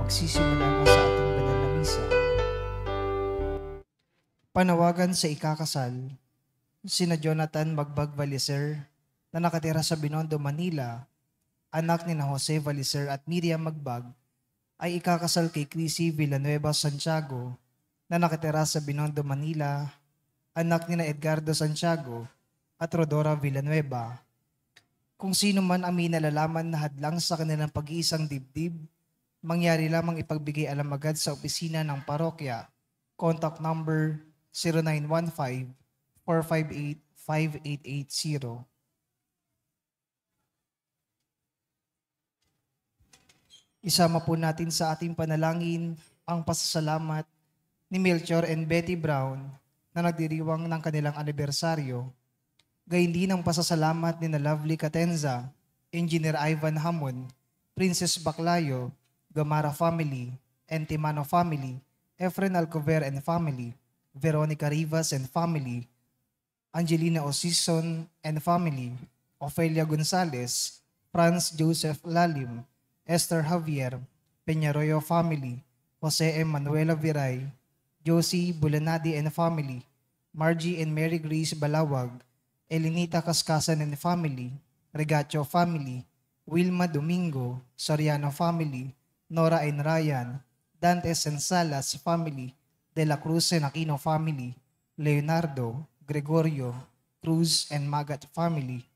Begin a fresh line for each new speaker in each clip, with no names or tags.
magsisimula na sa ating banal na misa. Panawagan sa ikakasal, sina Jonathan Magbag Valiser na nakatira sa Binondo, Manila, anak ni na Jose Valiser at Miriam Magbag, ay ikakasal kay Chrissy Villanueva Santiago na nakatira sa Binondo, Manila, anak ni na Edgardo Santiago at Rodora Villanueva. Kung sino man ang may nalalaman na hadlang sa kanilang pag-iisang dibdib, mangyari lamang ipagbigay alam agad sa opisina ng parokya. Contact number 0915-458-5880. Isama po natin sa ating panalangin ang pasasalamat ni Melchor and Betty Brown na nagdiriwang ng kanilang anibersaryo. Gayon din ang pasasalamat ni na Lovely Catenza, Engineer Ivan Hamon, Princess Baclayo, Gamara family, Entimano family, Efren Alcover and family, Veronica Rivas and family, Angelina Osison and family, Ofelia Gonzalez, Franz Joseph Lalim, Esther Javier, Peñarroyo family, Jose M. Manuela Viray, Josie Bulanadi and family, Margie and Mary Grace Balawag, Elinita Cascasan and family, Regacho family, Wilma Domingo, Soriano family, Nora and Ryan, Dantes and Salas family, De la Cruz and Aquino family, Leonardo, Gregorio, Cruz and Magat family,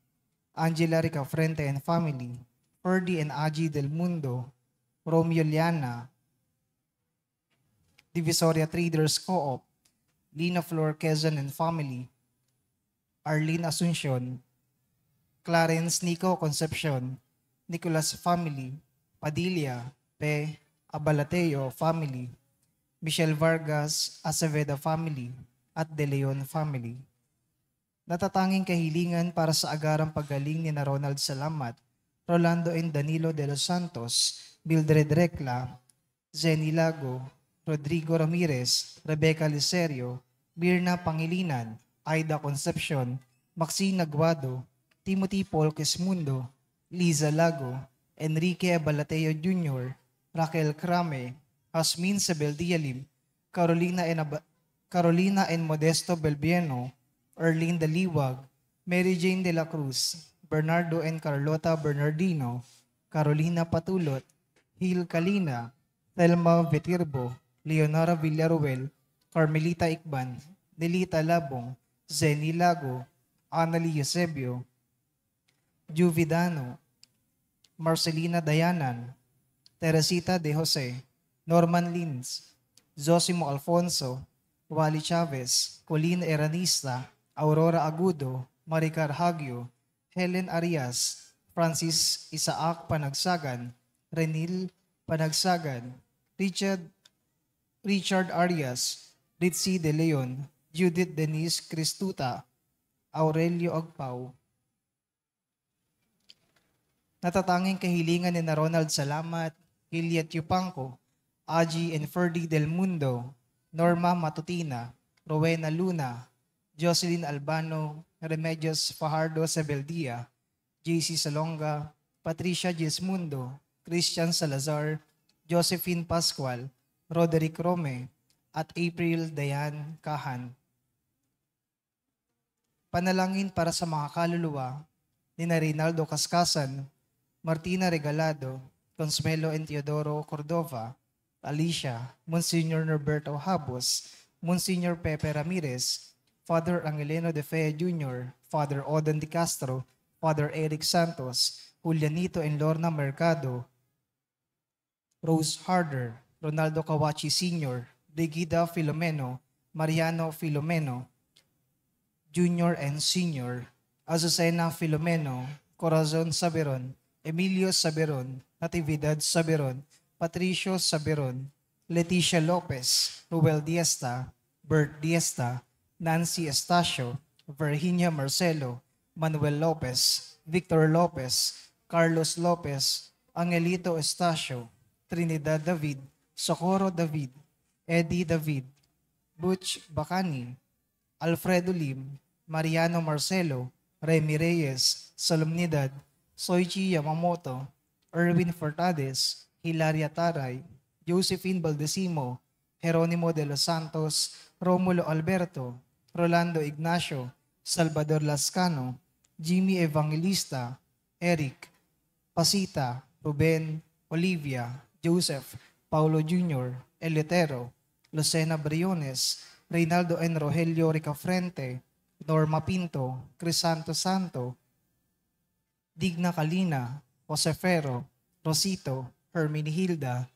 Angela Ricafrente and family, Ferdy and Aji Del Mundo, Romeo Liana, Divisoria Traders Co-op, Lina Flor Quezon and family, Arlene Asuncion, Clarence Nico Concepcion, Nicolas family, Padilla, P. Abalateo family, Michelle Vargas Acevedo family, at De Leon family. Natatanging kahilingan para sa agarang paggaling ni na Ronald Salamat, Rolando and Danilo de los Santos, Mildred Recla, Zenny Lago, Rodrigo Ramirez, Rebecca Licerio, Mirna Pangilinan, Aida Concepcion, Maxine Aguado, Timothy Paul Quismundo, Liza Lago, Enrique Abalateo Jr., Raquel Crame, Hasmin Sebeldialim, Carolina and Modesto Belbieno, Erlene Daliwag, Mary Jane de la Cruz, Bernardo and Carlota Bernardino, Carolina Patulot, Hil Kalina, Thelma Vetirbo, Leonora Villaruel, Carmelita Ikban, Nelita Labong, Zenny Lago, Annalie Eusebio, Juvidano, Marcelina Dayanan, Teresita de Jose, Norman Lins, Zosimo Alfonso, Wally Chavez, Colleen Eranista, Aurora Agudo, Maricar Hagio, Helen Arias, Francis Isaac Panagsagan, Renil Panagsagan, Richard Arias, Ritzy De Leon, Judith Denise Cristuta, Aurelio Agpao. Natatanging kahilingan ni na Ronald Salamat, Juliet Yupanco, Aji and Ferdy Del Mundo, Norma Matutina, Rowena Luna, Jocelyn Albano, Remedios Fajardo Sebeldia, JC Salonga, Patricia Gismundo, Christian Salazar, Josephine Pascual, Roderick Rome, at April Dayan Kahan. Panalangin para sa mga kaluluwa ni na Reynaldo Cascasan, Martina Regalado, Consuelo and Teodoro Cordova, Alicia, Monsignor Norberto Habos, Monsignor Pepe Ramirez, Father Angeleno de Fea Jr., Father Odon de Castro, Father Eric Santos, Julianito and Lorna Mercado, Rose Harder, Ronaldo Kawachi Sr., Brigida Filomeno, Mariano Filomeno, Junior and Senior, Azucena Filomeno, Corazon Saberon, Emilio Saberon, Natividad Saberon, Patricio Saberon, Leticia Lopez, Ruel Diesta, Bert Diesta, Nancy Estacio, Virginia Marcelo, Manuel Lopez, Victor Lopez, Carlos Lopez, Angelito Estacio, Trinidad David, Socorro David, Eddie David, Butch Bacani, Alfredo Lim, Mariano Marcelo, Remy Reyes, Solemnidad, Soichi Yamamoto, Erwin Fortades, Hilaria Taray, Josephine Baldesimo, Jeronimo de los Santos, Romulo Alberto, Rolando Ignacio, Salvador Lascano, Jimmy Evangelista, Eric, Pasita, Ruben, Olivia, Joseph, Paulo Jr., Eleuterio, Lucena Briones, Reynaldo N. Rogelio Ricafrente, Norma Pinto, Crisanto Santo, Digna Calina, Josefero, Rosito, Herminihilda,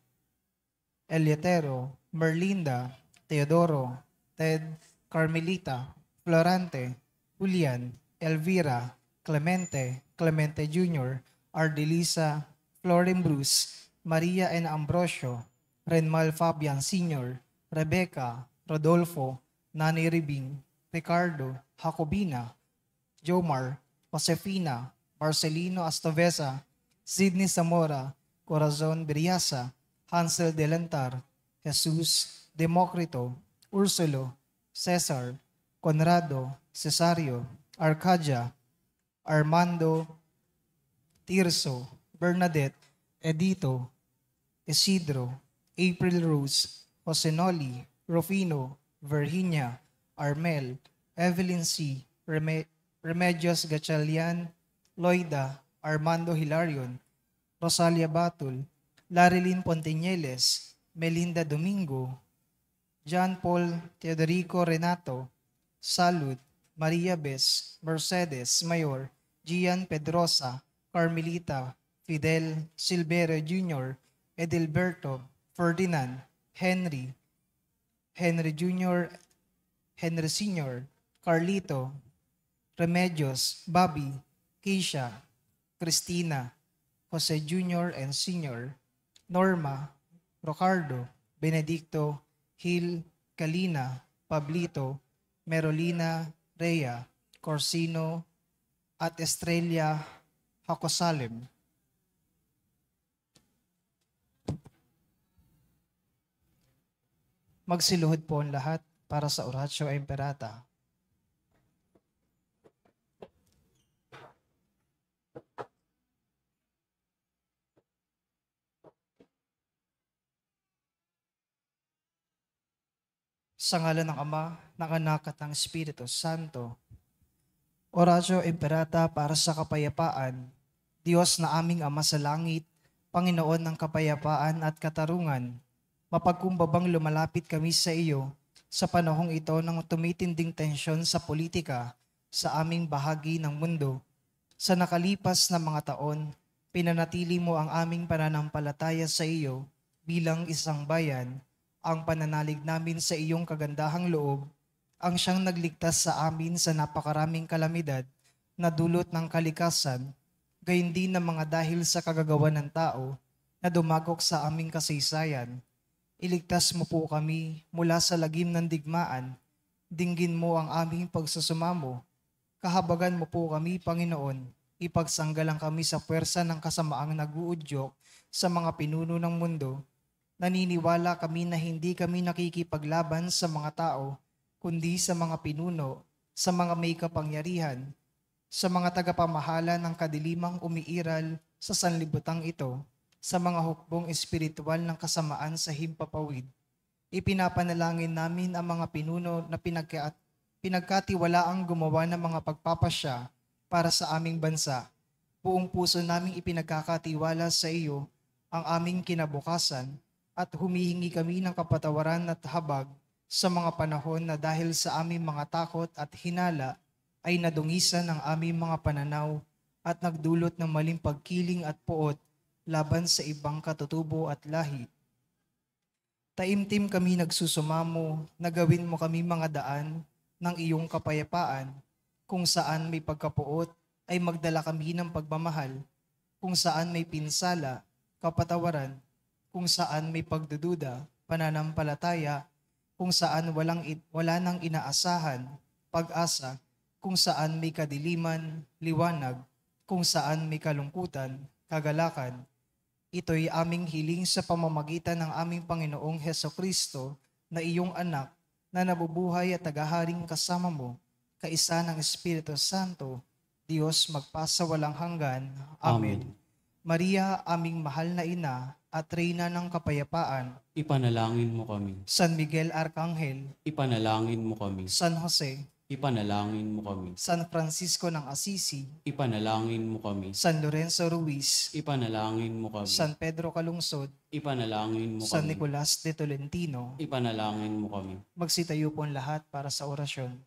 Eleuterio, Merlinda, Teodoro, Ted, Carmelita, Florante, Julian, Elvira, Clemente, Clemente Jr., Ardelisa, Florin Bruce, Maria N. Ambrosio, Renmal Fabian Sr., Rebecca, Rodolfo, Nani Ribing, Ricardo, Jacobina, Jomar, Josefina, Marcelino Astovesa, Sidney Zamora, Corazon Briasa, Hansel Delantar, Jesus, Democrito, Ursulo, Cesar, Conrado, Cesario, Arcadia, Armando, Tirso, Bernadette, Edito, Isidro, April Rose, Josenoli, Rufino, Virginia, Armel, Evelyn C., Remedios Gatchalian, Loida, Armando Hilarion, Rosalia Batul, Larilyn Pontiñeles, Melinda Domingo, John Paul Teodorico Renato, Salud, Maria Bes, Mercedes Mayor, Gian Pedrosa, Carmelita, Fidel Silvero Jr., Edilberto, Ferdinand, Henry, Henry Jr., Henry Sr., Carlito, Remedios, Bobby, Keisha, Christina, Jose Jr. and Sr., Norma, Ricardo, Benedicto, Gil, Kalina, Pablito, Merolina, Rhea, Corsino, at Estrella Hacosalem. Magsiluhod po ang lahat para sa Oratio Imperata. Sa ngalan ng Ama, ng Anak at ng Espiritu Santo. Oratio Imperata para sa kapayapaan. Diyos na aming Ama sa langit, Panginoon ng kapayapaan at katarungan, mapagkumbabang lumalapit kami sa iyo sa panahong ito ng tumitinding tensyon sa politika sa aming bahagi ng mundo. Sa nakalipas na mga taon, pinanatili mo ang aming pananampalataya sa iyo bilang isang bayan. Ang pananalig namin sa iyong kagandahang loob ang siyang nagligtas sa amin sa napakaraming kalamidad na dulot ng kalikasan, gayon din ng mga dahil sa kagagawan ng tao na dumagok sa aming kasaysayan. Iligtas mo po kami mula sa lagim ng digmaan, dinggin mo ang aming pagsusumamo, kahabagan mo po kami, Panginoon, ipagsanggalang kami sa puwersa ng kasamaang nag-uudyok sa mga pinuno ng mundo. Naniniwala kami na hindi kami nakikipaglaban sa mga tao, kundi sa mga pinuno, sa mga may kapangyarihan, sa mga tagapamahala ng kadilimang umiiral sa sanlibutan ito, sa mga hukbong espiritual ng kasamaan sa himpapawid. Ipinapanalangin namin ang mga pinuno na pinagkatiwalaang gumawa ng mga pagpapasya para sa aming bansa. Buong puso naming ipinagkakatiwala sa iyo ang aming kinabukasan, at humihingi kami ng kapatawaran at habag sa mga panahon na dahil sa aming mga takot at hinala ay nadungisan ang aming mga pananaw at nagdulot ng maling pagkiling at puot laban sa ibang katutubo at lahi. Taimtim kami nagsusumamo na gawin mo kami mga daan ng iyong kapayapaan, kung saan may pagkapuot ay magdala kami ng pagmamahal, kung saan may pinsala, kapatawaran, kung saan may pagdududa, pananampalataya, kung saan wala nang inaasahan, pag-asa, kung saan may kadiliman, liwanag, kung saan may kalungkutan, kagalakan. Ito'y aming hiling sa pamamagitan ng aming Panginoong Hesukristo na iyong anak na nabubuhay at tagaharing kasama mo, kaisa ng Espiritu Santo, Diyos magpasawalang hanggan. Amen. Maria, aming mahal na ina, at Reyna ng Kapayapaan,
Ipanalangin mo kami.
San Miguel Arcangel,
Ipanalangin mo kami.
San Jose,
Ipanalangin mo kami.
San Francisco ng Assisi,
Ipanalangin mo kami.
San Lorenzo Ruiz,
Ipanalangin mo kami.
San Pedro Calungsod,
Ipanalangin mo
San
kami.
Nicolas de Tolentino.
Ipanalangin mo kami.
Magsitayo po ang lahat para sa orasyon.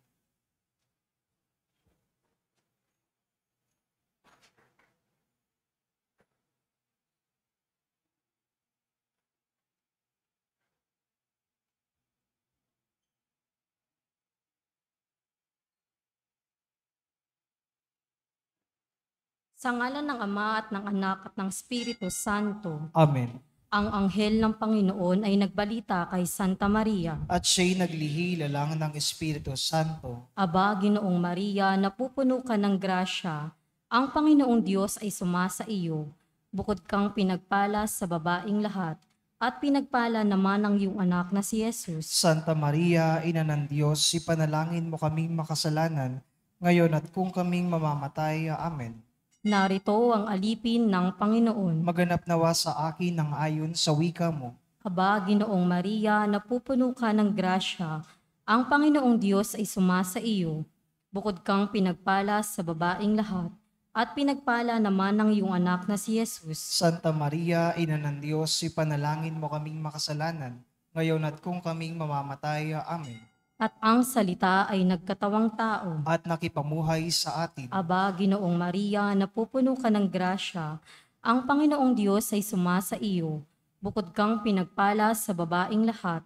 Sa ngalan ng Ama at ng Anak at ng Espiritu Santo,
Amen.
ang anghel ng Panginoon ay nagbalita kay Santa Maria.
At siya'y naglihi lalang ng Espiritu Santo.
Aba, Ginoong Maria, napupuno ka ng grasya, ang Panginoong Diyos ay sumasa iyo. Bukod kang pinagpala sa babaing lahat, at pinagpala naman ang iyong anak na si Jesus.
Santa Maria, Ina ng Diyos, ipanalangin mo kaming makasalanan, ngayon at kung kaming mamamatay. Amen.
Narito ang alipin ng Panginoon.
Maganap nawa sa akin ang ayon sa wika mo.
Aba, Ginoong Maria, napupuno ka ng grasya, ang Panginoong Diyos ay sumasa iyo. Bukod kang pinagpala sa babaing lahat, at pinagpala naman ng iyong anak na si Jesus.
Santa Maria, Ina ng Diyos, ipanalangin mo kaming makasalanan, ngayon at kung kaming mamamatay. Amen.
At ang salita ay nagkatawang tao.
At nakipamuhay sa atin.
Aba, Ginoong Maria, napupuno ka ng grasya, ang Panginoong Diyos ay sumasa iyo. Bukod kang pinagpala sa babaing lahat,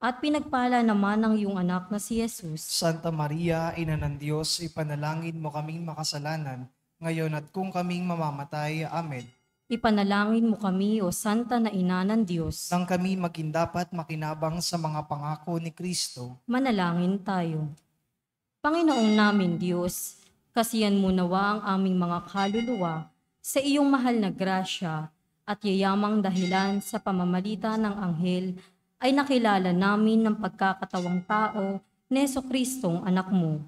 at pinagpala naman ng iyong anak na si Jesus.
Santa Maria, Ina ng Diyos, ipanalangin mo kaming makasalanan, ngayon at kung kaming mamamatay. Amen.
Ipanalangin mo kami, O Santa na Ina ng Diyos.
Nang kami makindapat makinabang sa mga pangako ni Kristo.
Manalangin tayo. Panginoong namin Diyos, kasiyan mo nawa ang aming mga kaluluwa sa iyong mahal na grasya at yayamang dahilan sa pamamagitan ng anghel ay nakilala namin ng pagkakatawang tao ni Jesucristong anak mo.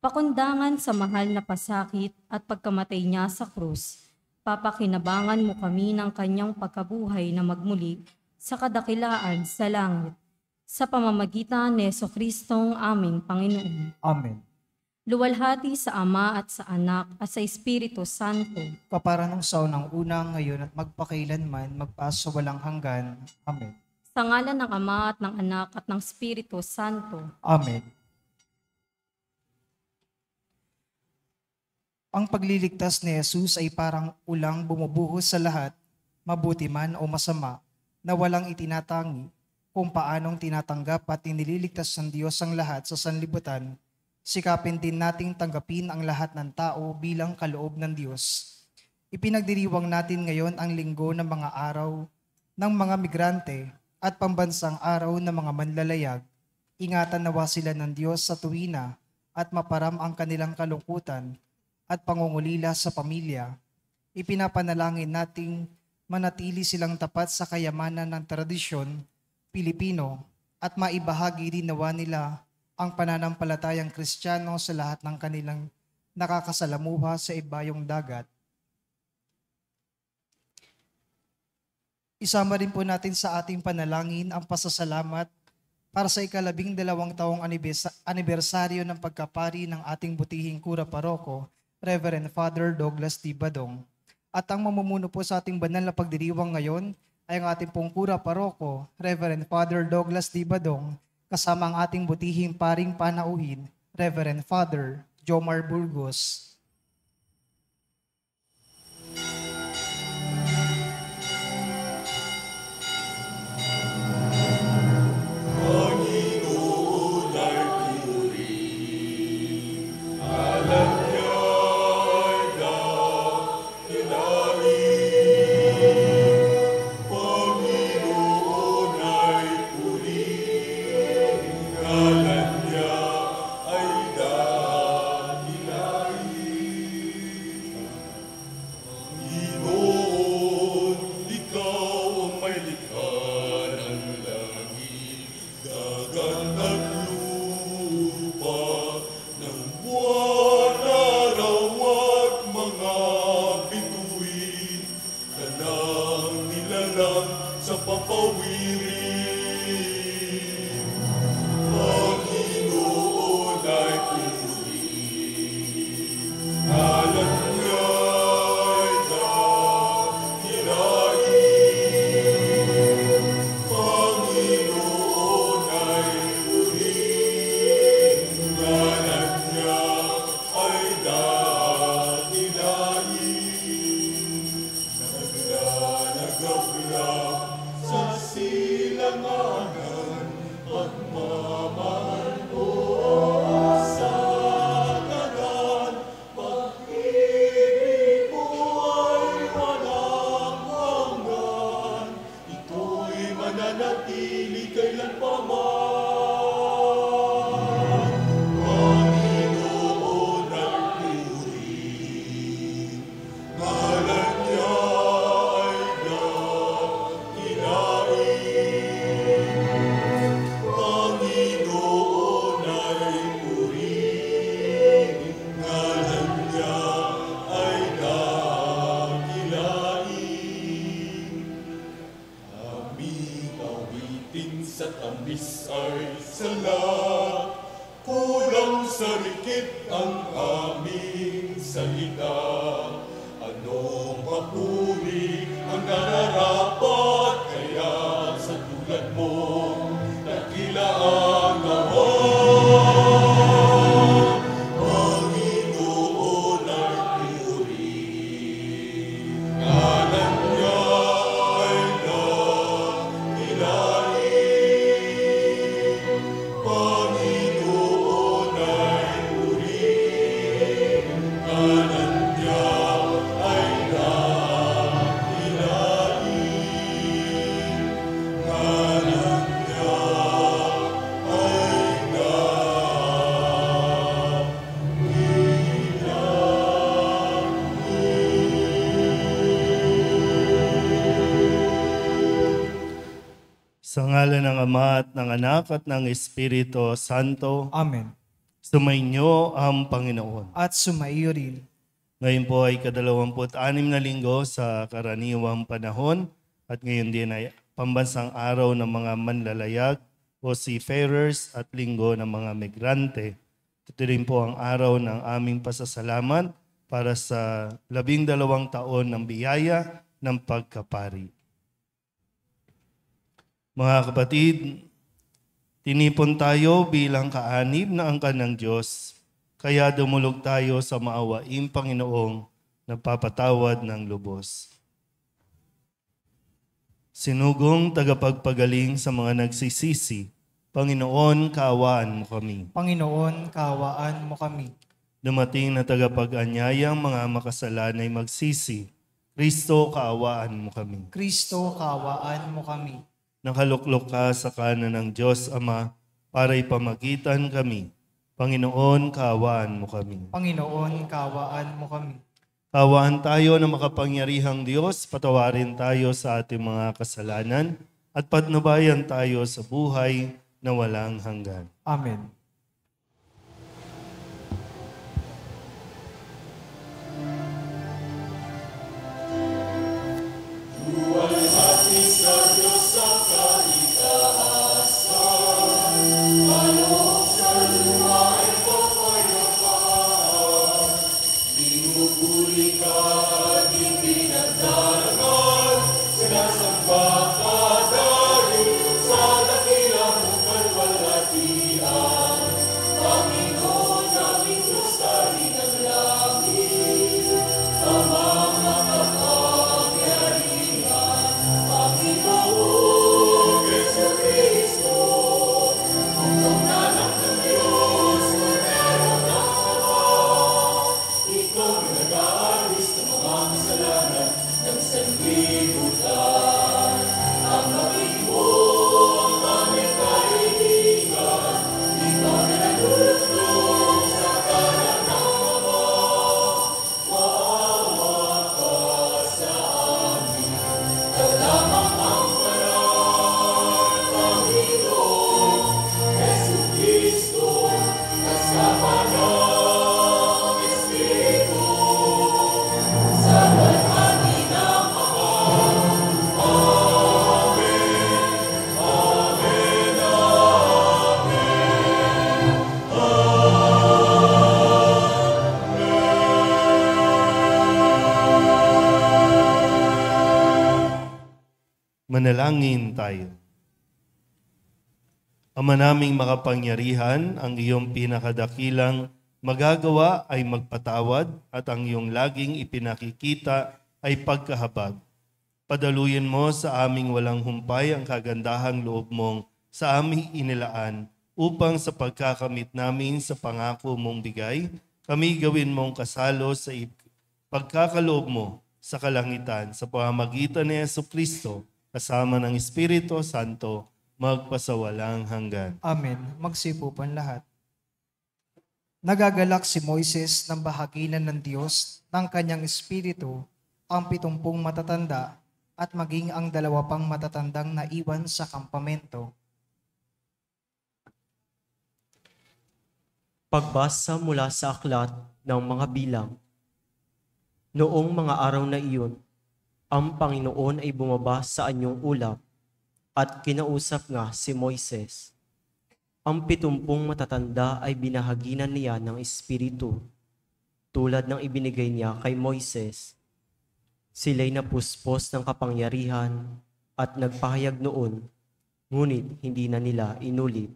Pakundangan sa mahal na pasakit at pagkamatay niya sa krus, papakinabangan mo kami ng kanyang pagkabuhay na magmuli sa kadakilaan sa langit, sa pamamagitan ni Jesucristong aming Panginoon.
Amen.
Luwalhati sa Ama at sa Anak at sa Espiritu Santo.
Kapara nung sa unang una, ngayon at magpakailanman, magpasawalang hanggan. Amen.
Sa ngalan ng Ama at ng Anak at ng Espiritu Santo.
Amen. Ang pagliligtas ni Jesus ay parang ulang bumubuhos sa lahat, mabuti man o masama, na walang itinatangi kung paanong tinatanggap at inililigtas ng Diyos ang lahat sa sanlibutan. Sikapin din nating tanggapin ang lahat ng tao bilang kaloob ng Diyos. Ipinagdiriwang natin ngayon ang linggo ng mga araw ng mga migrante at pambansang araw ng mga manlalayag. Ingatan nawa sila ng Diyos sa tuwina at maparam ang kanilang kalungkutan at pangungulila sa pamilya. Ipinapanalangin nating manatili silang tapat sa kayamanan ng tradisyon Pilipino at maibahagi din nawa nila ang pananampalatayang Kristiyano sa lahat ng kanilang nakakasalamuha sa ibayong dagat. Isama rin po natin sa ating panalangin ang pasasalamat para sa 12 taong anibersaryo ng pagkapari ng ating butihing Kura Paroko, Reverend Father Douglas D. Badong. At ang mamumuno po sa ating banal na pagdiriwang ngayon ay ang ating pong Kura Paroko, Reverend Father Douglas D. Badong, kasama ang ating butihing paring panauhin, Reverend Father Jomar Burgos.
Sa tamis ay sala, kulang sa rikit ang aming salita. Anong papuri ang nararapat, kaya sa tulad mo, dakila ang gawa. Panginoon ay puri, ngalan niya ay dakilain. Panginoon ay puri, ngalan niya ay dakilain. Ngalan niya ay
Sa ngalan ng Ama at ng Anak at ng Espiritu Santo,
Amen.
sumainyo ang Panginoon.
At sumaiyo rin.
Ngayon po ay 26 na linggo sa karaniwang panahon at ngayon din ay pambansang araw ng mga manlalayag o seafarers at linggo ng mga migrante. Ito rin po ang araw ng aming pasasalamat para sa 12 taon ng biyaya ng pagkapari. Mga kapatid, tinipon tayo bilang kaanib na angkan ng Diyos, kaya dumulog tayo sa maawaing Panginoong nagpapatawad ng lubos. Sinugong tagapagpagaling sa mga nagsisisi, Panginoon, kaawaan mo kami.
Panginoon, kaawaan mo kami.
Dumating na tagapag-anyayang mga makasalan ay magsisi, Kristo, kaawaan mo kami.
Kristo, kaawaan mo kami.
Nakaluklok ka sa kanan ng Diyos Ama para ipamagitan kami. Panginoon, kaawaan mo kami.
Panginoon, kaawaan mo kami.
Kaawaan tayo ng makapangyarihang Diyos, patawarin tayo sa ating mga kasalanan at patnubayan tayo sa buhay na walang hanggan.
Amen.
Luwalhati sa Diyos sa kaitaasan, alok sa lumain kapayapaan. Pinupuri ka di pinagdarangan, sinasamba ka dahil sa dakila mong kalwalhatian.
Manalangin tayo. Ama naming makapangyarihan, ang iyong pinakadakilang magagawa ay magpatawad at ang iyong laging ipinakikita ay pagkahabag. Padaluyin mo sa aming walang humpay ang kagandahang loob mong sa aming inilaan upang sa pagkakamit namin sa pangako mong bigay, kami gawin mong kasalo sa pagkakaloob mo sa kalangitan sa pamamagitan ni Jesucristo kasama ng Espiritu Santo magpasawalang hanggan.
Amen. Magsipupan lahat. Nagagalak si Moises ng bahaginan ng Diyos ng kanyang espiritu, ang 70 matatanda at maging ang 2 pang matatandang naiwan sa kampamento.
Pagbasa mula sa aklat ng mga bilang. Noong mga araw na iyon, ang Panginoon ay bumaba sa anyong ulap at kinausap nga si Moises. Ang 70 matatanda ay binahaginan niya ng Espiritu, tulad ng ibinigay niya kay Moises. Sila'y napuspos ng kapangyarihan at nagpahayag noon, ngunit hindi na nila inulit.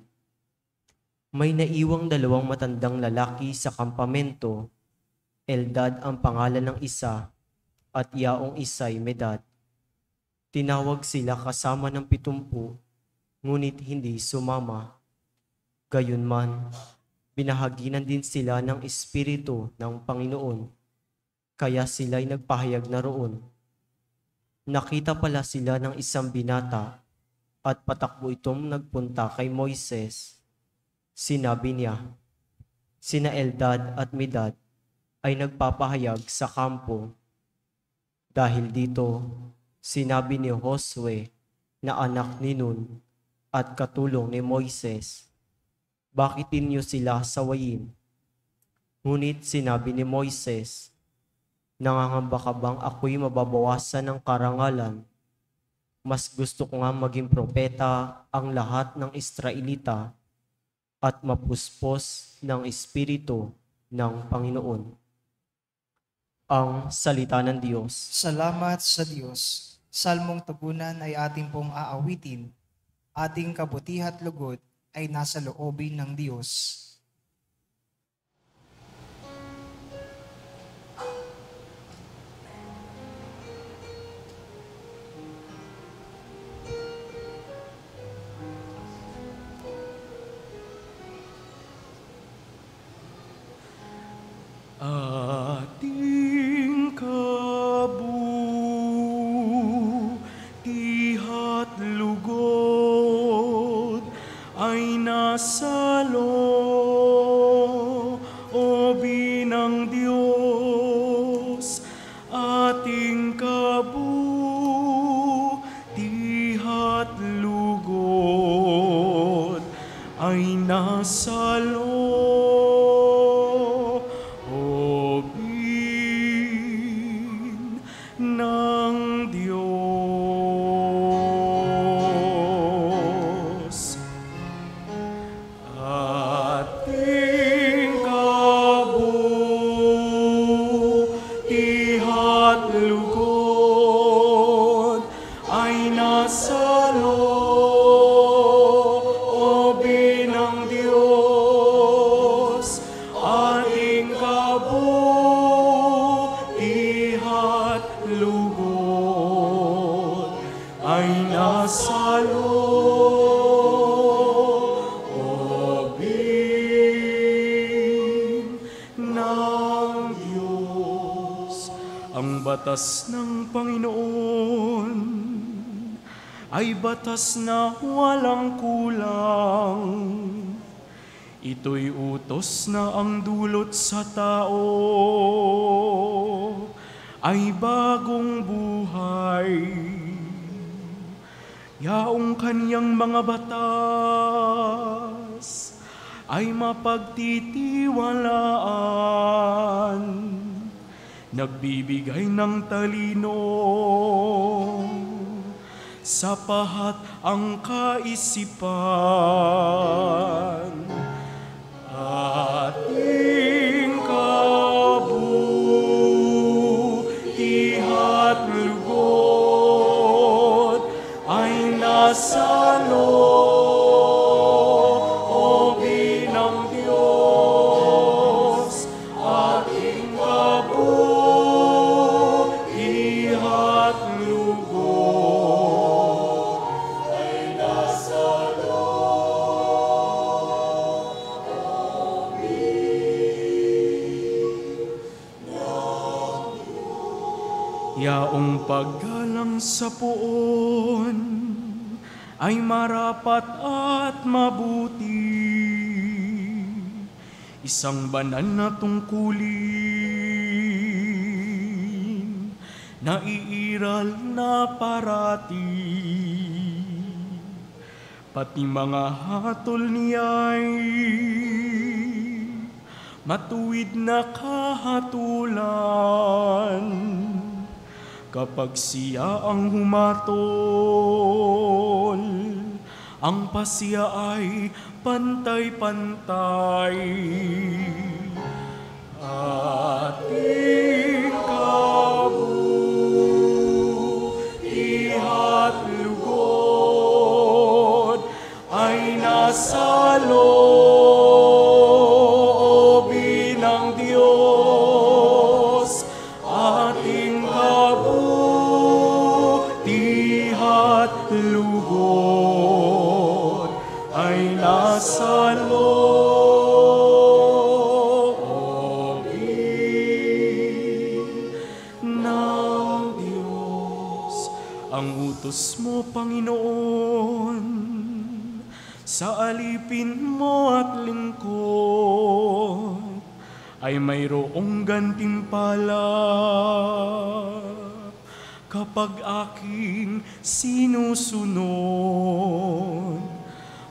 May naiwang 2 matandang lalaki sa kampamento, Eldad ang pangalan ng isa at yaong isa'y Medad. Tinawag sila kasama ng 70, ngunit hindi sumama. Gayunman, binahaginan din sila ng Espiritu ng Panginoon, kaya sila'y nagpahayag na roon. Nakita pala sila ng isang binata at patakbo itong nagpunta kay Moises. Sinabi niya, sina Eldad at Medad ay nagpapahayag sa kampo. Dahil dito, sinabi ni Josue na anak ni Nun at katulong ni Moises, bakit ninyo sila sawayin? Ngunit sinabi ni Moises, nangangamba ka bang ako'y mababawasan ng karangalan? Mas gusto ko nga maging propeta ang lahat ng Israelita at mapuspos ng Espiritu ng Panginoon. Ang salita ng Diyos.
Salamat sa Diyos. Salmong tugunan ay ating pong aawitin. Ating kabutihan at lugod ay nasa loobin ng Diyos.
Ating kabutihat lugod ay nasa loobin ng Diyos. Ating kabutihat lugod ay nasa loobin ng Diyos. Ating kabutihat lugod ay nasa loobin ng Diyos. Ating kabutihat lugod ay nasa loobin ng Diyos. Ang batas ng Panginoon ay batas na walang kulang. Ito'y utos na ang dulot sa tao ay bagong buhay. Yaong kaniyang mga batas ay mapagtitiwalaan, nagbibigay ng talino, sapahat ang kaisipan. Ating kabutihat lugod Yaong paggalang sa poon ay marapat at mabuti. Isang banal na tungkulin, naiiral na parati. Pati mga hatol niya'y matuwid na kahatulan. Kapag siya ang humatol, ang pasya ay pantay-pantay. Ating kabutihat lugod ay nasa loobin ng Diyos. Ating kabutihat lugod ay nasa loobin ng Diyos. Ang utos mo, Panginoon, sa alipin mo at lingkod ay mayroong gantimpala kapag aking sinusunod.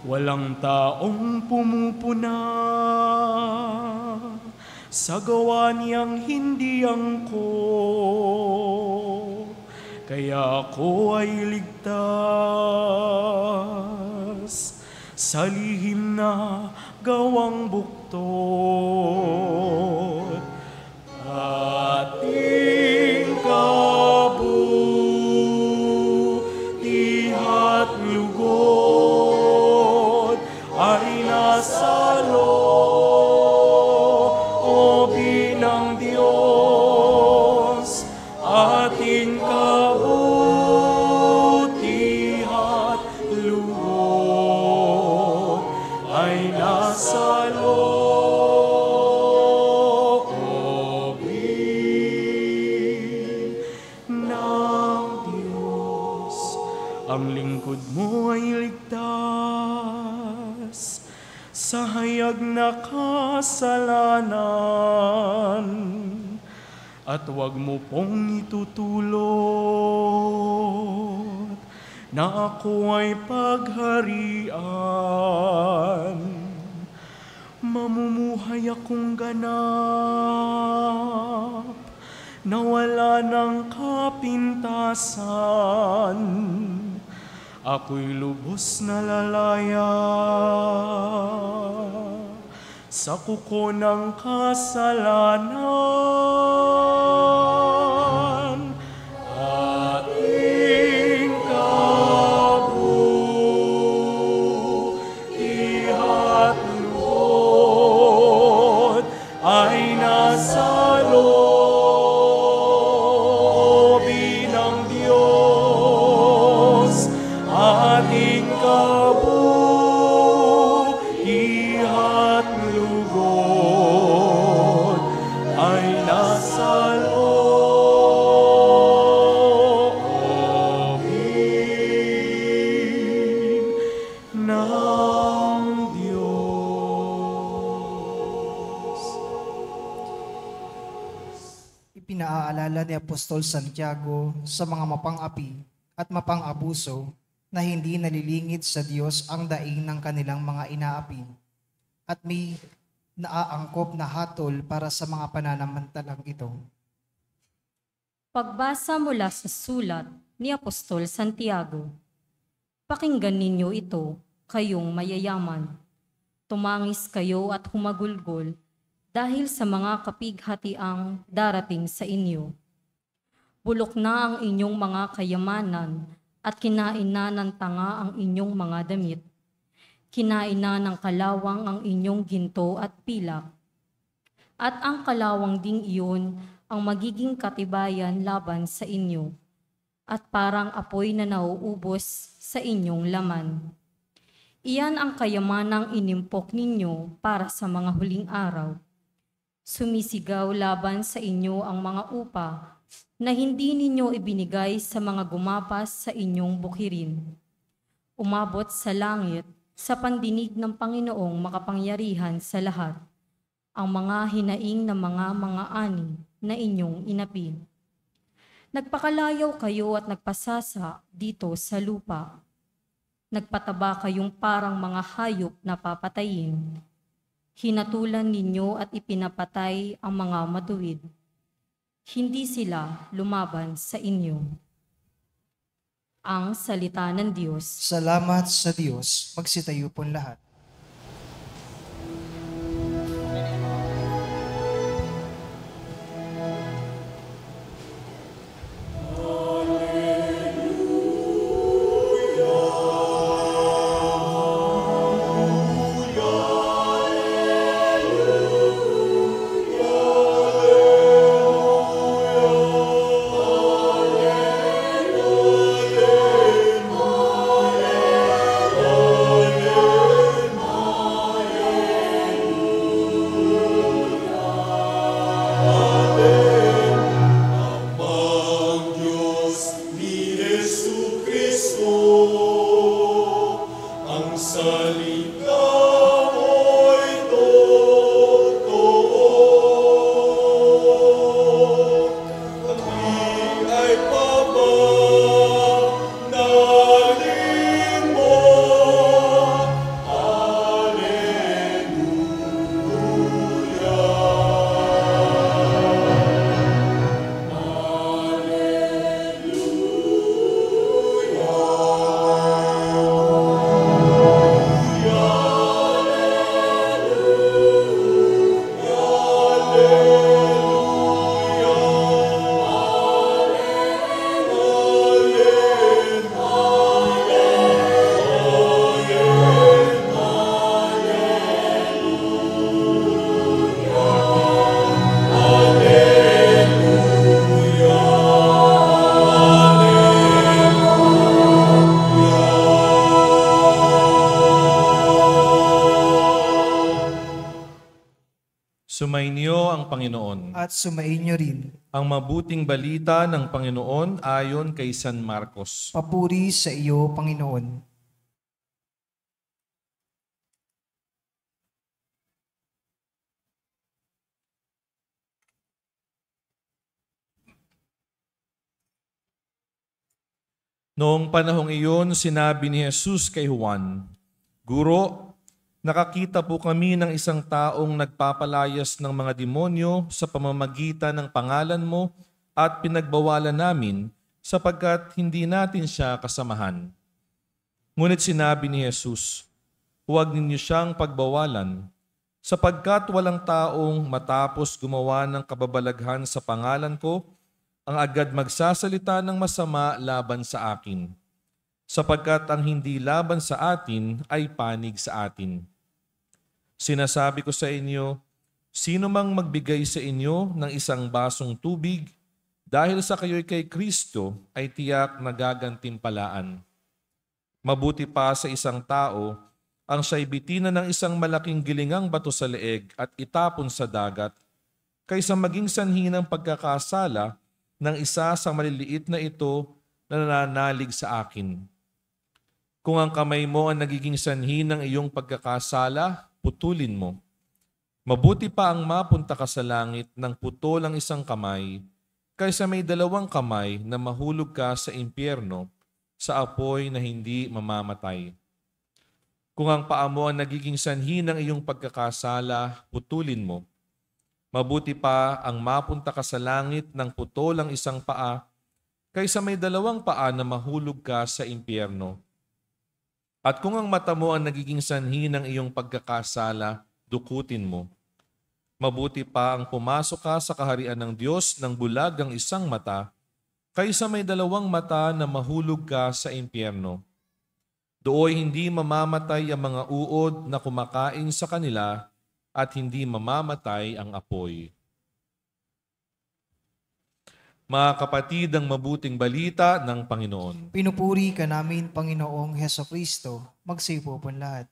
Walang taong pumupuna sa gawa niyang hindi angkop, kaya ako ay ligtas sa lihim na gawang buktot. Ating kabutihat lugod ay nasa loobin ng Diyos. Ating kabutihat lugod ay nasa loobin ng Diyos. Ang lingkod mo ay ligtas sa hayag na kasalanan, at huwag mo pong itutulot na ako ay pagharian. Mamumuhay akong ganap na wala ng kapintasan. Ako'y lubos na lalaya sa kuko ng kasalanan. Ating kabutihat lugod ay nasa loobin ng Diyos. Ating kabutihat lugod ay nasa loobin ng Diyos.
Ipinaaalala ni Apostol Santiago sa mga mapang-api at mapang-abuso na hindi nalilingid sa Diyos ang daing ng kanilang mga inaapi at may naaangkop na hatol para sa mga pananamantalang ito.
Pagbasa mula sa sulat ni Apostol Santiago. Pakinggan ninyo ito, kayong mayayaman. Tumangis kayo at humagulgol dahil sa mga kapighatiang darating sa inyo. Bulok na ang inyong mga kayamanan at kinain na ng tanga ang inyong mga damit. Kinain na ng kalawang ang inyong ginto at pilak. At ang kalawang ding iyon ang magiging katibayan laban sa inyo, at parang apoy na nauubos sa inyong laman. Iyan ang kayamanang inimpok ninyo para sa mga huling araw. Sumisigaw laban sa inyo ang mga upa na hindi ninyo ibinigay sa mga gumapas sa inyong bukirin. Umabot sa langit sa pandinig ng Panginoong makapangyarihan sa lahat ang mga hinaing na mga ani na inyong inapi. Nagpakalayaw kayo at nagpasasa dito sa lupa. Nagpataba kayong parang mga hayop na papatayin. Hinatulan ninyo at ipinapatay ang mga matuwid. Hindi sila lumaban sa inyo. Ang salita ng Diyos.
Salamat sa Diyos. Magsitayo po lahat.
Sumainyo ang Panginoon.
At sumainyo rin.
Ang mabuting balita ng Panginoon ayon kay San Marcos.
Papuri sa iyo, Panginoon.
Noong panahong iyon, sinabi ni Jesus kay Juan, "Guro, nakakita po kami ng isang taong nagpapalayas ng mga demonyo sa pamamagitan ng pangalan mo at pinagbawalan namin sapagkat hindi natin siya kasamahan." Ngunit sinabi ni Jesus, "Huwag ninyo siyang pagbawalan, sapagkat walang taong matapos gumawa ng kababalaghan sa pangalan ko, ang agad magsasalita ng masama laban sa akin, sapagkat ang hindi laban sa atin ay panig sa atin. Sinasabi ko sa inyo, sino mang magbigay sa inyo ng isang basong tubig, dahil sa kayo'y kay Kristo, ay tiyak na gagantimpalaan. Mabuti pa sa isang tao, ang siya'y bitinan ng isang malaking gilingang bato sa leeg at itapon sa dagat, kaysa maging sanhi ng pagkakasala ng isa sa maliliit na ito na nananalig sa akin. Kung ang kamay mo ang nagiging sanhi ng iyong pagkakasala, putulin mo. Mabuti pa ang mapunta ka sa langit ng putol ang isang kamay, kaysa may dalawang kamay na mahulog ka sa impyerno, sa apoy na hindi mamamatay. Kung ang paa mo ang nagiging sanhi ng iyong pagkakasala, putulin mo. Mabuti pa ang mapunta ka sa langit ng putol ang isang paa, kaysa may dalawang paa na mahulog ka sa impyerno. At kung ang mata mo ang nagiging sanhi ng iyong pagkakasala, dukutin mo. Mabuti pa ang pumasok ka sa kaharian ng Diyos ng bulag ang isang mata, kaysa may dalawang mata na mahulog ka sa impyerno. Dooy hindi mamamatay ang mga uod na kumakain sa kanila, at hindi mamamatay ang apoy. Mga kapatid, ang mabuting balita ng Panginoon.
Pinupuri ka namin, Panginoong Hesukristo. Magsipo po lahat.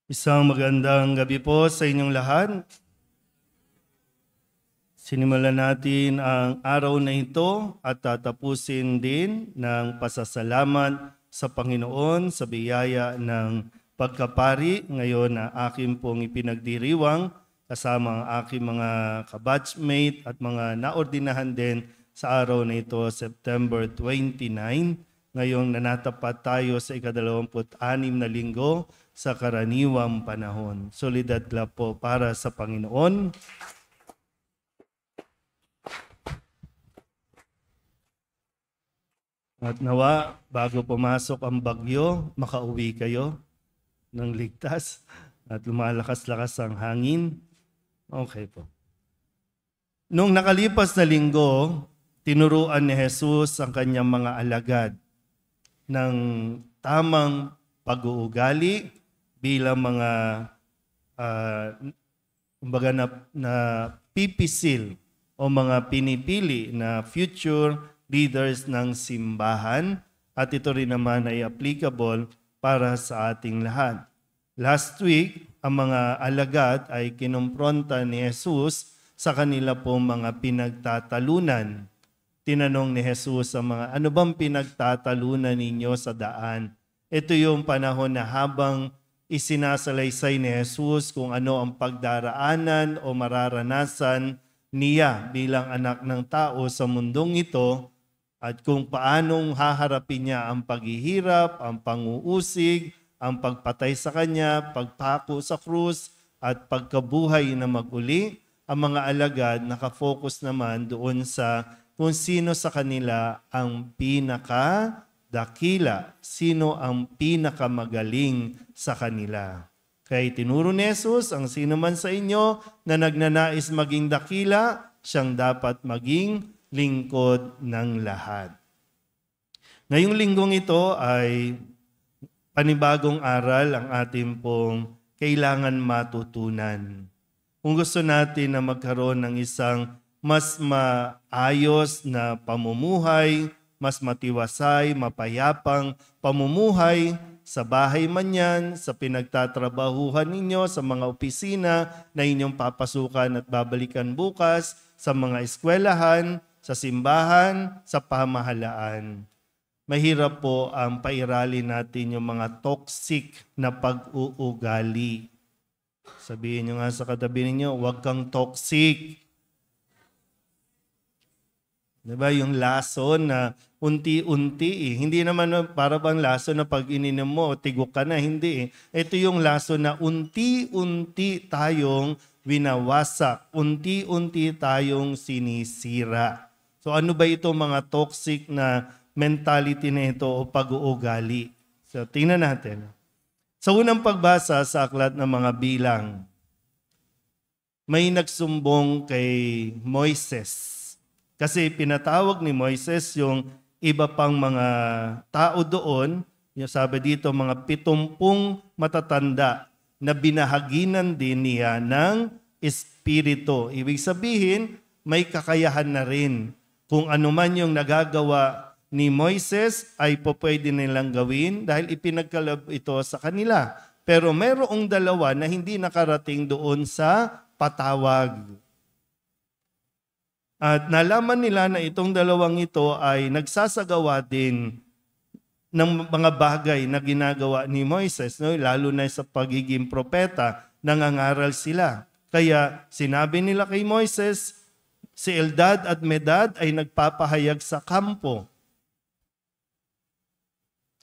Isang magandang gabi po sa inyong lahat. Sinimulan natin ang araw na ito at tatapusin din ng pasasalamat sa Panginoon sa biyaya ng pagkapari ngayon na aking pong ipinagdiriwang kasama ang aking mga kabatchmate at mga naordinahan din sa araw na ito, September 29. Ngayong nanatapat tayo sa ika-26 na linggo sa karaniwang panahon. Solidad clap po para sa Panginoon. At nawa, bago pumasok ang bagyo, makauwi kayo ng ligtas at lumalakas-lakas ang hangin. Okay po. Nung nakalipas na linggo, tinuruan ni Jesus ang kanyang mga alagad ng tamang pag-uugali bilang mga na pipisil o mga pinipili na future leaders ng simbahan at ito rin naman ay applicable para sa ating lahat. Last week, ang mga alagad ay kinumpronta ni Jesus sa kanila pong mga pinagtatalunan. Tinanong ni Jesus sa mga, ano bang pinagtatalunan ninyo sa daan? Ito yung panahon na habang isinasalaysay ni Jesus kung ano ang pagdaraanan o mararanasan niya bilang anak ng tao sa mundong ito at kung paanong haharapin niya ang paghihirap, ang panguusig, ang pagpatay sa kanya, pagpako sa krus at pagkabuhay na maguli. Ang mga alagad nakafocus naman doon sa kung sino sa kanila ang pinakadakila, sino ang pinakamagaling sa kanila. Kaya tinuro ni Jesus, ang sino man sa inyo na nagnanais maging dakila, siyang dapat maging lingkod ng lahat. Ngayong linggong ito ay panibagong aral ang ating pong kailangan matutunan. Kung gusto natin na magkaroon ng isang mas maayos na pamumuhay, mas matiwasay, mapayapang pamumuhay sa bahay man yan, sa pinagtatrabahuhan ninyo, sa mga opisina na inyong papasukan at babalikan bukas, sa mga eskwelahan, sa simbahan, sa pamahalaan. Mahirap po ang pairalin natin yung mga toxic na pag-uugali. Sabihin nyo nga sa katabi ninyo, huwag kang toxic. Diba? Yung lason na unti-unti Hindi naman para bang lason na pag ininom mo, tigok ka na. Hindi Ito yung lason na unti-unti tayong winawasak. Unti-unti tayong sinisira. So ano ba ito mga toxic na mentality na ito o pag-uugali? So tingnan natin. Sa unang pagbasa sa aklat ng mga bilang, may nagsumbong kay Moises. Kasi pinatawag ni Moises yung iba pang mga tao doon, yung sabi dito mga 70 matatanda na binahaginan din niya ng Espiritu. Ibig sabihin, may kakayahan na rin. Kung ano man yung nagagawa ni Moises ay pwede nilang gawin dahil ipinagkaloob ito sa kanila. Pero mayroong dalawa na hindi nakarating doon sa patawag. At nalaman nila na itong dalawang ito ay nagsasagawa din ng mga bagay na ginagawa ni Moises, no? Lalo na sa pagiging propeta, nangangaral sila. Kaya sinabi nila kay Moises, si Eldad at Medad ay nagpapahayag sa kampo.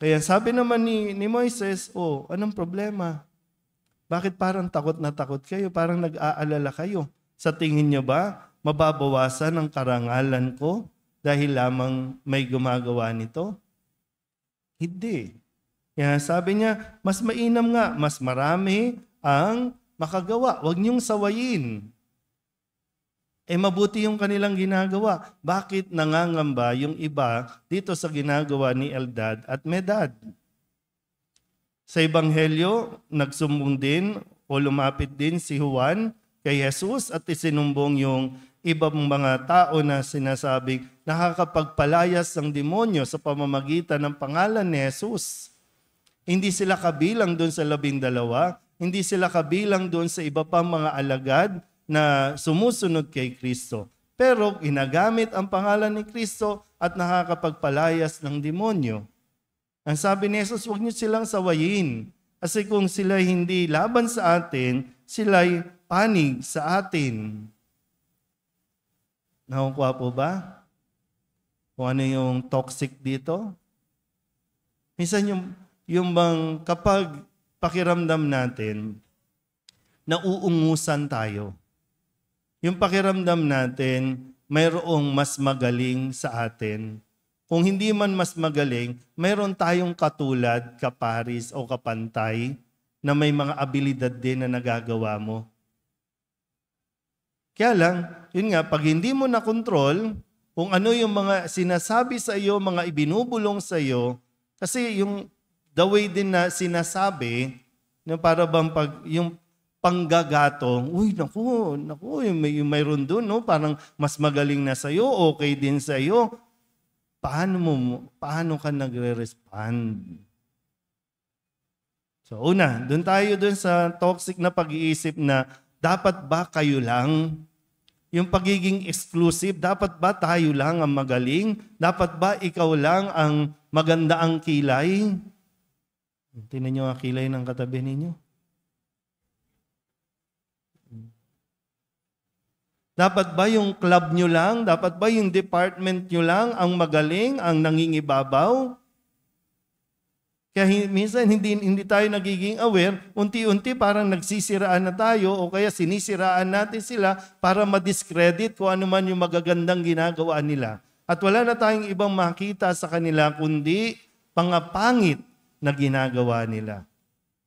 Kaya sabi naman ni Moises, anong problema? Bakit parang takot na takot kayo? Parang nag-aalala kayo. Sa tingin nyo ba, mababawasan ang karangalan ko dahil lamang may gumagawa nito? Hindi. Kaya sabi niya, mas mainam nga, mas marami ang makagawa. Huwag niyong sawayin. Mabuti yung kanilang ginagawa. Bakit nangangamba yung iba dito sa ginagawa ni Eldad at Medad? Sa Ebanghelyo, nagsumbong din o lumapit din si Juan kay Jesus at isinumbong yung ibang mga tao na sinasabing nakakapagpalayas ng demonyo sa pamamagitan ng pangalan ni Jesus. Hindi sila kabilang doon sa 12 Hindi sila kabilang doon sa iba pang mga alagad na sumusunod kay Kristo. Pero ginagamit ang pangalan ni Kristo at nakakapagpalayas ng demonyo. Ang sabi ni Jesus, huwag niyo silang sawayin. Kasi kung sila hindi laban sa atin, sila'y panig sa atin. Nakukuha po ba? Kung ano yung toxic dito? Minsan yung bang kapag pakiramdam natin, nauungusan tayo. Yung pakiramdam natin, mayroong mas magaling sa atin. Kung hindi man mas magaling, mayroon tayong katulad, kaparis o kapantay na may mga abilidad din na nagagawa mo. Kaya lang, yun nga, pag hindi mo na control kung ano yung mga sinasabi sa iyo, mga ibinubulong sa iyo, kasi yung the way din na sinasabi, na para bang yung panggagatong, uy, naku, yung mayroon doon, no? Parang mas magaling na sa iyo, okay din sa iyo. Paano ka nagre-respond? So una, doon tayo sa toxic na pag-iisip na dapat ba kayo lang? Yung pagiging exclusive, dapat ba tayo lang ang magaling? Dapat ba ikaw lang ang maganda ang kilay? Tingnan niyo ang kilay ng katabi ninyo. Dapat ba yung club nyo lang? Dapat ba yung department nyo lang ang magaling, ang nangingibabaw? Kaya minsan hindi tayo nagiging aware, unti-unti parang nagsisiraan na tayo o kaya sinisiraan natin sila para ma-discredit kung ano man yung magagandang ginagawa nila. At wala na tayong ibang makita sa kanila kundi pangapangit na ginagawa nila.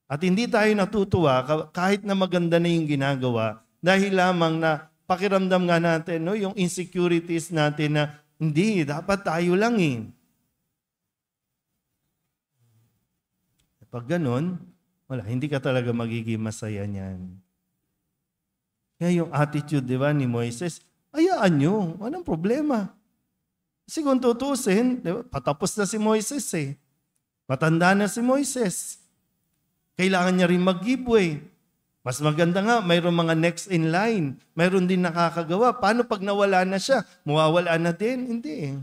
At hindi tayo natutuwa kahit na maganda na yung ginagawa dahil lamang na pakiramdam nga natin, no, yung insecurities natin na hindi, dapat tayo lang eh. Pag ganun, wala, hindi ka talaga magiging masaya niyan. Kaya yung attitude, di ba, ni Moises, hayaan nyo, walang problema. Kasi kung tutusin, di ba, patapos na si Moises eh. Matanda na si Moises. Kailangan niya rin mag-giveaway. Mas maganda nga, mayroong mga next in line. Mayroon din nakakagawa. Paano pag nawala na siya? Mawawala na din? Hindi eh.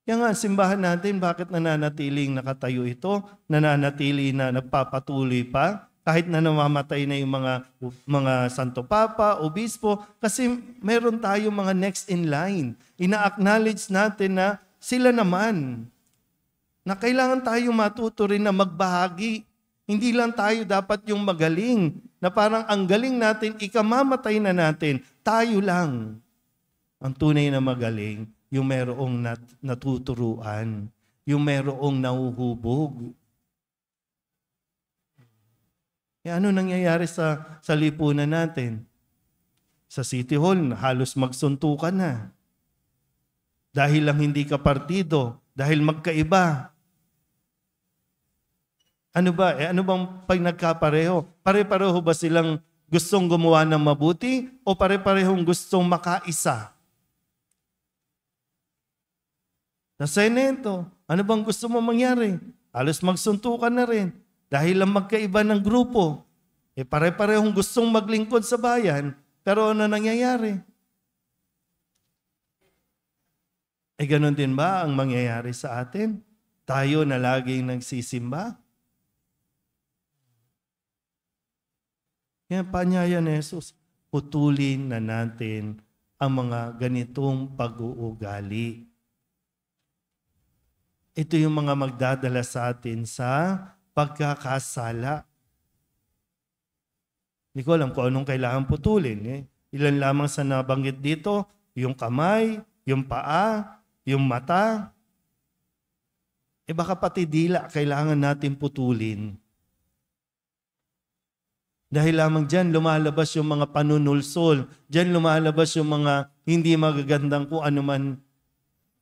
Kaya nga, simbahan natin, bakit nananatiling nakatayo ito? Nananatili na nagpapatuloy pa? Kahit na namamatay na yung mga Santo Papa, Obispo, kasi meron tayong mga next in line. Ina-acknowledge natin na sila naman. Na kailangan tayong matuto rin na magbahagi. Hindi lang tayo dapat yung magaling, na parang ang galing natin, ikamamatay na natin, tayo lang. Ang tunay na magaling, yung merong natuturuan, yung merong nauhubog. E ano nangyayari sa lipunan natin? Sa City Hall, halos magsuntukan na. Dahil lang hindi ka partido, dahil magkaiba. Ano ba? Ano bang pag nagkapareho? Pare-pareho ba silang gustong gumawa ng mabuti o pare-parehong gustong makaisa? Sa Senado, ano bang gusto mo mangyari? Halos magsuntukan na rin. Dahil lang magkaiba ng grupo. Pare-parehong gustong maglingkod sa bayan, pero ano nangyayari? Ganun din ba ang mangyayari sa atin? Tayo na laging nagsisimba? Kaya panyaya ni Jesus, putulin na natin ang mga ganitong pag-uugali. Ito yung mga magdadala sa atin sa pagkakasala. Hindi ko alam kung anong kailangan putulin. Ilan lamang sa nabanggit dito, yung kamay, yung paa, yung mata. Baka pati dila kailangan natin putulin. Dahil lamang dyan lumalabas yung mga panunulsol. Dyan lumalabas yung mga hindi magagandang kung ano man.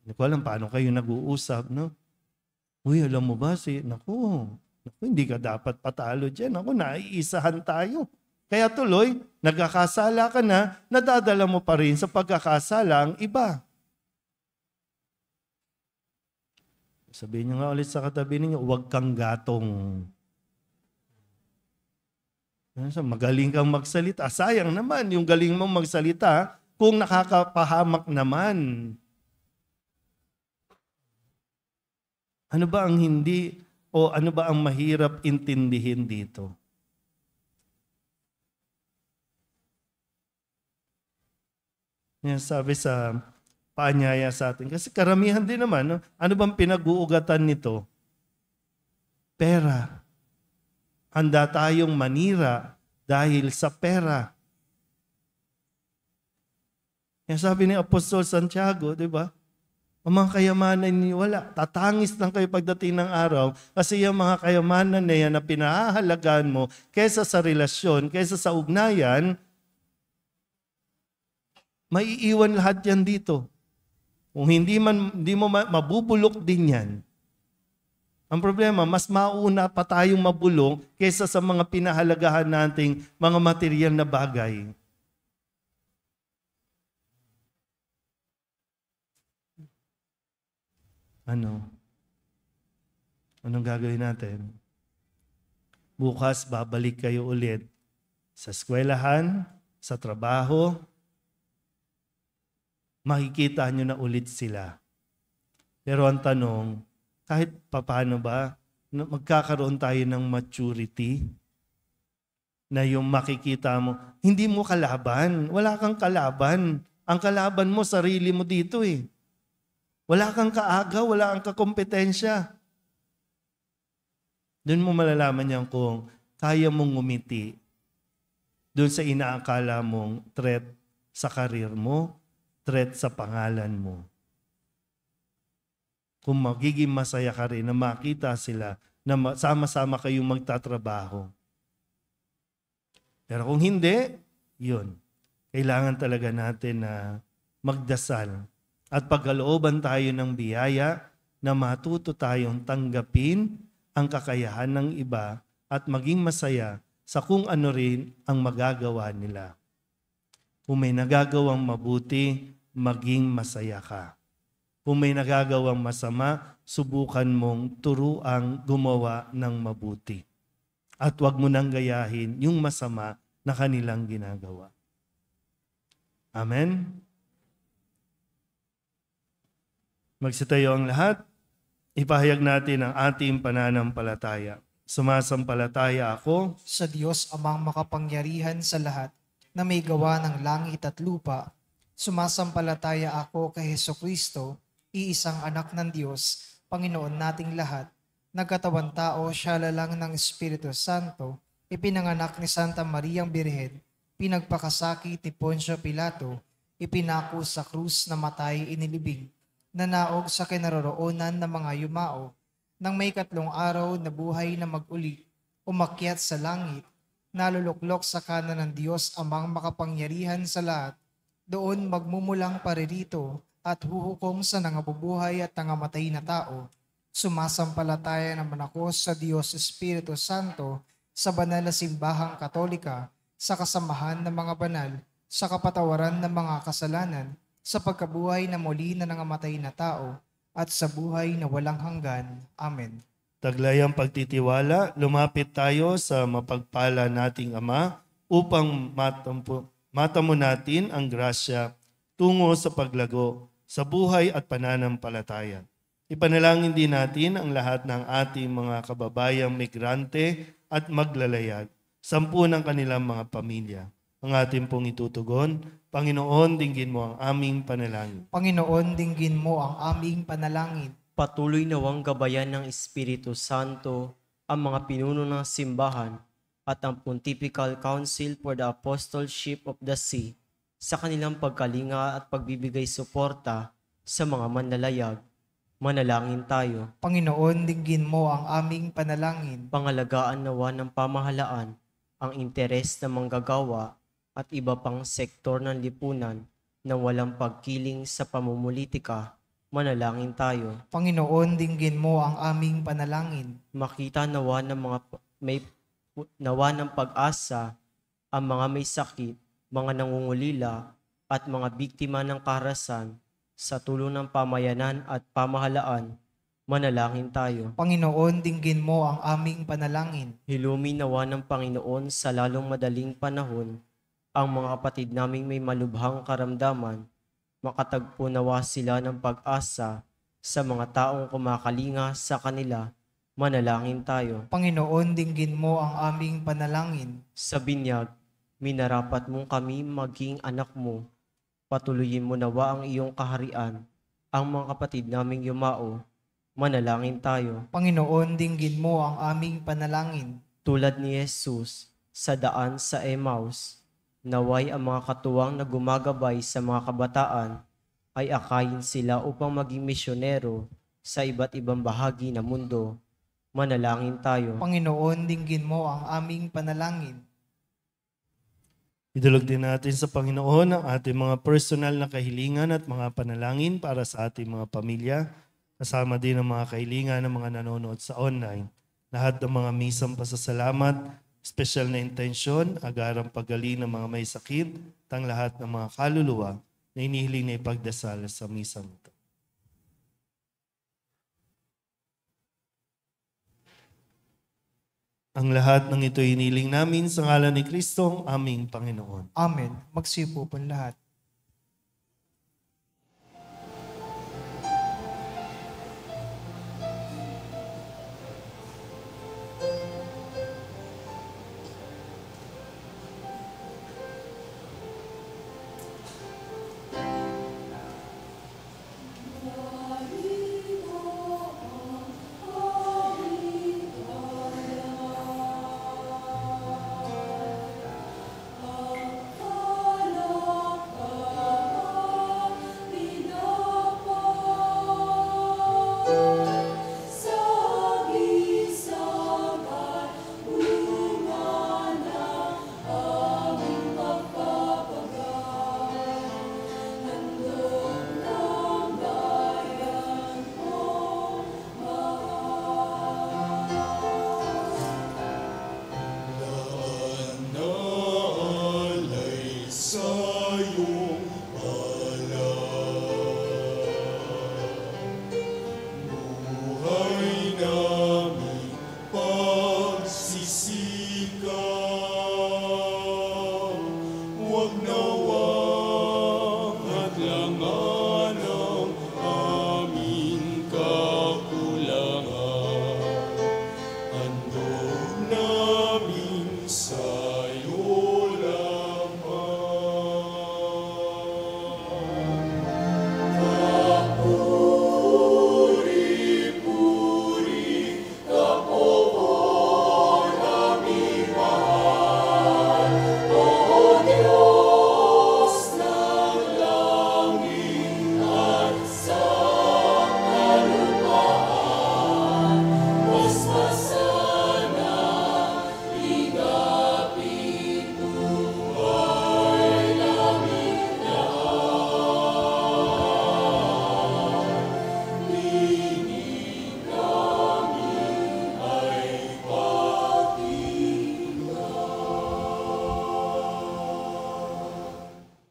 Hindi ko alam paano kayo nag-uusap, no? Uy, alam mo ba naku, hindi ka dapat patalo dyan. Naku, naiisahan tayo. Kaya tuloy, nagkakasala ka na, nadadala mo pa rin sa pagkakasala ang iba. Sabihin niyo nga ulit sa katabi ninyo, huwag kang gatong. Magaling kang magsalita. Sayang naman yung galing mong magsalita kung nakakapahamak naman. Ano ba ang hindi o ano ba ang mahirap intindihin dito? Yan sabi sa paanyaya sa atin. Kasi karamihan din naman, no? Ano bang pinag-uugatan nito? Pera. Handa tayong manira dahil sa pera. Yan sabi ni Apostol Santiago, di ba? Ang mga kayamanan niyo wala. Tatangis lang kayo pagdating ng araw kasi yung mga kayamanan na yan na pinahahalagaan mo kaysa sa relasyon, kaysa sa ugnayan, maiiwan lahat yan dito. Kung hindi mo mabubulok din yan. Ang problema, mas mauna pa tayong mabulong kaysa sa mga pinahalagahan nating mga material na bagay. Anong gagawin natin? Bukas, babalik kayo ulit sa eskwelahan, sa trabaho. Makikita nyo na ulit sila. Pero ang tanong, kahit paano ba, magkakaroon tayo ng maturity na yung makikita mo, hindi mo kalaban. Wala kang kalaban. Ang kalaban mo, sarili mo dito eh. Wala kang kaaga, wala kang kakompetensya. Doon mo malalaman yan kung kaya mong ngumiti doon sa inaakala mong threat sa karir mo, threat sa pangalan mo. Kung magiging masaya ka rin na makita sila na sama-sama kayong magtatrabaho. Pero kung hindi, yun. Kailangan talaga natin na magdasal at pagkalooban tayo ng biyaya na matuto tayong tanggapin ang kakayahan ng iba at maging masaya sa kung ano rin ang magagawa nila. Kung may nagagawang mabuti, maging masaya ka. Kung may nagagawang masama, subukan mong turuang gumawa ng mabuti. At huwag mo nang gayahin yung masama na kanilang ginagawa. Amen? Magsitayo ang lahat. Ipahayag natin ang ating pananampalataya. Sumasampalataya ako
Sa Diyos amang makapangyarihan sa lahat na may gawa ng langit at lupa. Sumasampalataya ako kay Hesukristo, iisang anak ng Diyos, Panginoon nating lahat. Nagkatawan tao, siya lalang ng Espiritu Santo, ipinanganak ni Santa Mariang Birhen, pinagpakasakit ni Poncio Pilato, ipinako sa krus na matay inilibing, nanaog sa kinaroroonan ng mga yumao, nang may 3 araw na buhay na mag-uli, umakyat sa langit, naluluklok sa kanan ng Diyos amang makapangyarihan sa lahat, doon magmumulang paririto at huhukom sa nangabubuhay at nangamatay na tao. Sumasampalataya naman ako sa Diyos Espiritu Santo, sa banal na simbahang katolika, sa kasamahan ng mga banal, sa kapatawaran ng mga kasalanan, sa pagkabuhay na muli na nangamatay na tao, at sa buhay na walang hanggan. Amen.
Taglayang pagtitiwala, lumapit tayo sa mapagpala nating Ama upang matamo natin ang grasya tungo sa paglago sa buhay at pananampalataya. Ipanalangin din natin ang lahat ng ating mga kababayang migrante at maglalayag, 10 ng kanilang mga pamilya. Ang ating pong itutugon, Panginoon, dinggin mo ang aming panalangin.
Panginoon, dinggin mo ang aming panalangin.
Patuloy nawang gabayan ng Espiritu Santo ang mga pinuno ng simbahan at ang Pontifical Council for the Apostleship of the See sa kanilang pagkalinga at pagbibigay suporta sa mga manlalayag. Manalangin tayo.
Panginoon, dinggin mo ang aming panalangin.
Pangalagaan nawa ng pamahalaan ang interes ng manggagawa at iba pang sektor ng lipunan na walang pagkiling sa pamumulitika. Manalangin tayo.
Panginoon, dinggin mo ang aming panalangin.
Makita nawa ng nawa ng pag-asa ang mga may sakit, mga nangungulila at mga biktima ng karahasan sa tulong ng pamayanan at pamahalaan Manalangin tayo.
Panginoon, dinggin mo ang aming panalangin.
Hilumi nawa ng Panginoon sa lalong madaling panahon ang mga kapatid naming may malubhang karamdaman. Makatagpo nawa sila ng pag-asa sa mga taong kumakalinga sa kanila. Manalangin tayo.
Panginoon, dinggin mo ang aming panalangin.
Sa binyag, minarapat mong kami maging anak mo. Patuloyin mo nawa ang iyong kaharian. Ang mga kapatid naming yumao, manalangin tayo.
Panginoon, dinggin mo ang aming panalangin.
Tulad ni Jesus sa daan sa Emmaus, naway ang mga katuwang na gumagabay sa mga kabataan ay akayin sila upang maging misyonero sa iba't ibang bahagi ng mundo. Manalangin tayo.
Panginoon, dinggin mo ang aming panalangin.
Idulog din natin sa Panginoon ang ating mga personal na kahilingan at mga panalangin para sa ating mga pamilya, kasama din ang mga kahilingan ng mga nanonood sa online. Lahat ng mga misang pasasalamat, special na intensyon, agarang paggaling ng mga may sakit, at ang lahat ng mga kaluluwa na inihiling na ipagdasal sa misang ito. Ang lahat ng ito iniling namin sa ngalan ni Kristo, ang aming Panginoon.
Amen. Magsipo po lahat.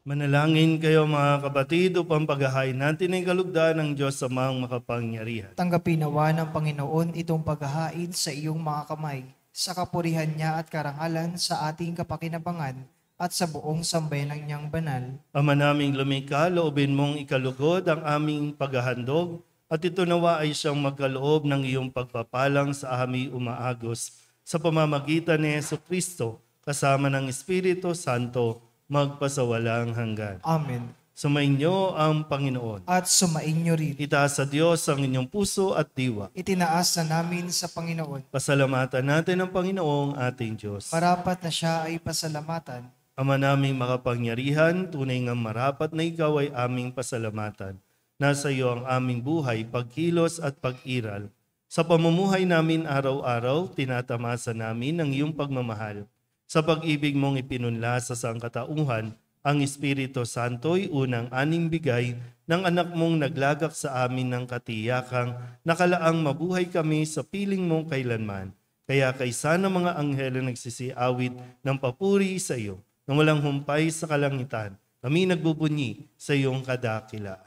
Manalangin kayo mga kapatid upang paghahain natin ang kalugdan ng Diyos sa mga makapangyarihan.
Tanggapin nawa ng Panginoon itong paghahain sa iyong mga kamay, sa kapurihan niya at karangalan sa ating kapakinabangan at sa buong sambayanan niyang banal.
Ama naming lumikha, loobin mong ikalugod ang aming paghahandog at ito nawa ay siyang magkaloob ng iyong pagpapalang sa aming umaagos sa pamamagitan ni Jesucristo kasama ng Espiritu Santo magpasawalang hanggan.
Amen.
Sumainyo ang Panginoon.
At sumainyo rin.
Itaas sa Diyos ang inyong puso at diwa.
Itinaas na namin sa Panginoon.
Pasalamatan natin ang Panginoong ating Diyos.
Marapat na siya ay pasalamatan.
Ama naming makapangyarihan, tunay nga marapat na ikaw ay aming pasalamatan. Nasa iyo ang aming buhay, pagkilos at pag-iral. Sa pamumuhay namin araw-araw, tinatamasa namin ang iyong pagmamahal. Sa pag-ibig mong ipinunla sa sangkatauhan, ang Espiritu Santo'y unang aning bigay ng anak mong naglagak sa amin ng katiyakang nakalaang mabuhay kami sa piling mong kailanman. Kaya kaysa ng mga anghel na nagsisiawit ng papuri sa iyo, na walang humpay sa kalangitan, kami nagbubunyi sa iyong kadakilaan.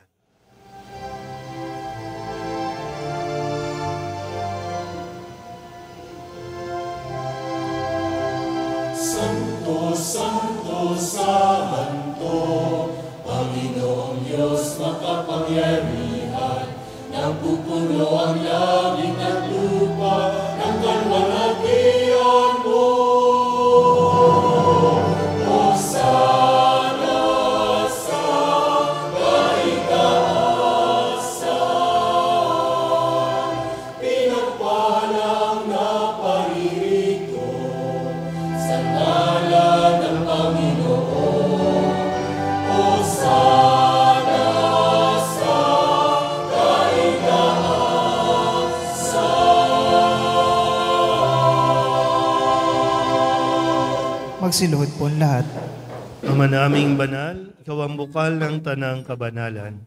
Magsiluhod po ang lahat.
Ama naming banal, ikaw ang bukal ng tanang kabanalan.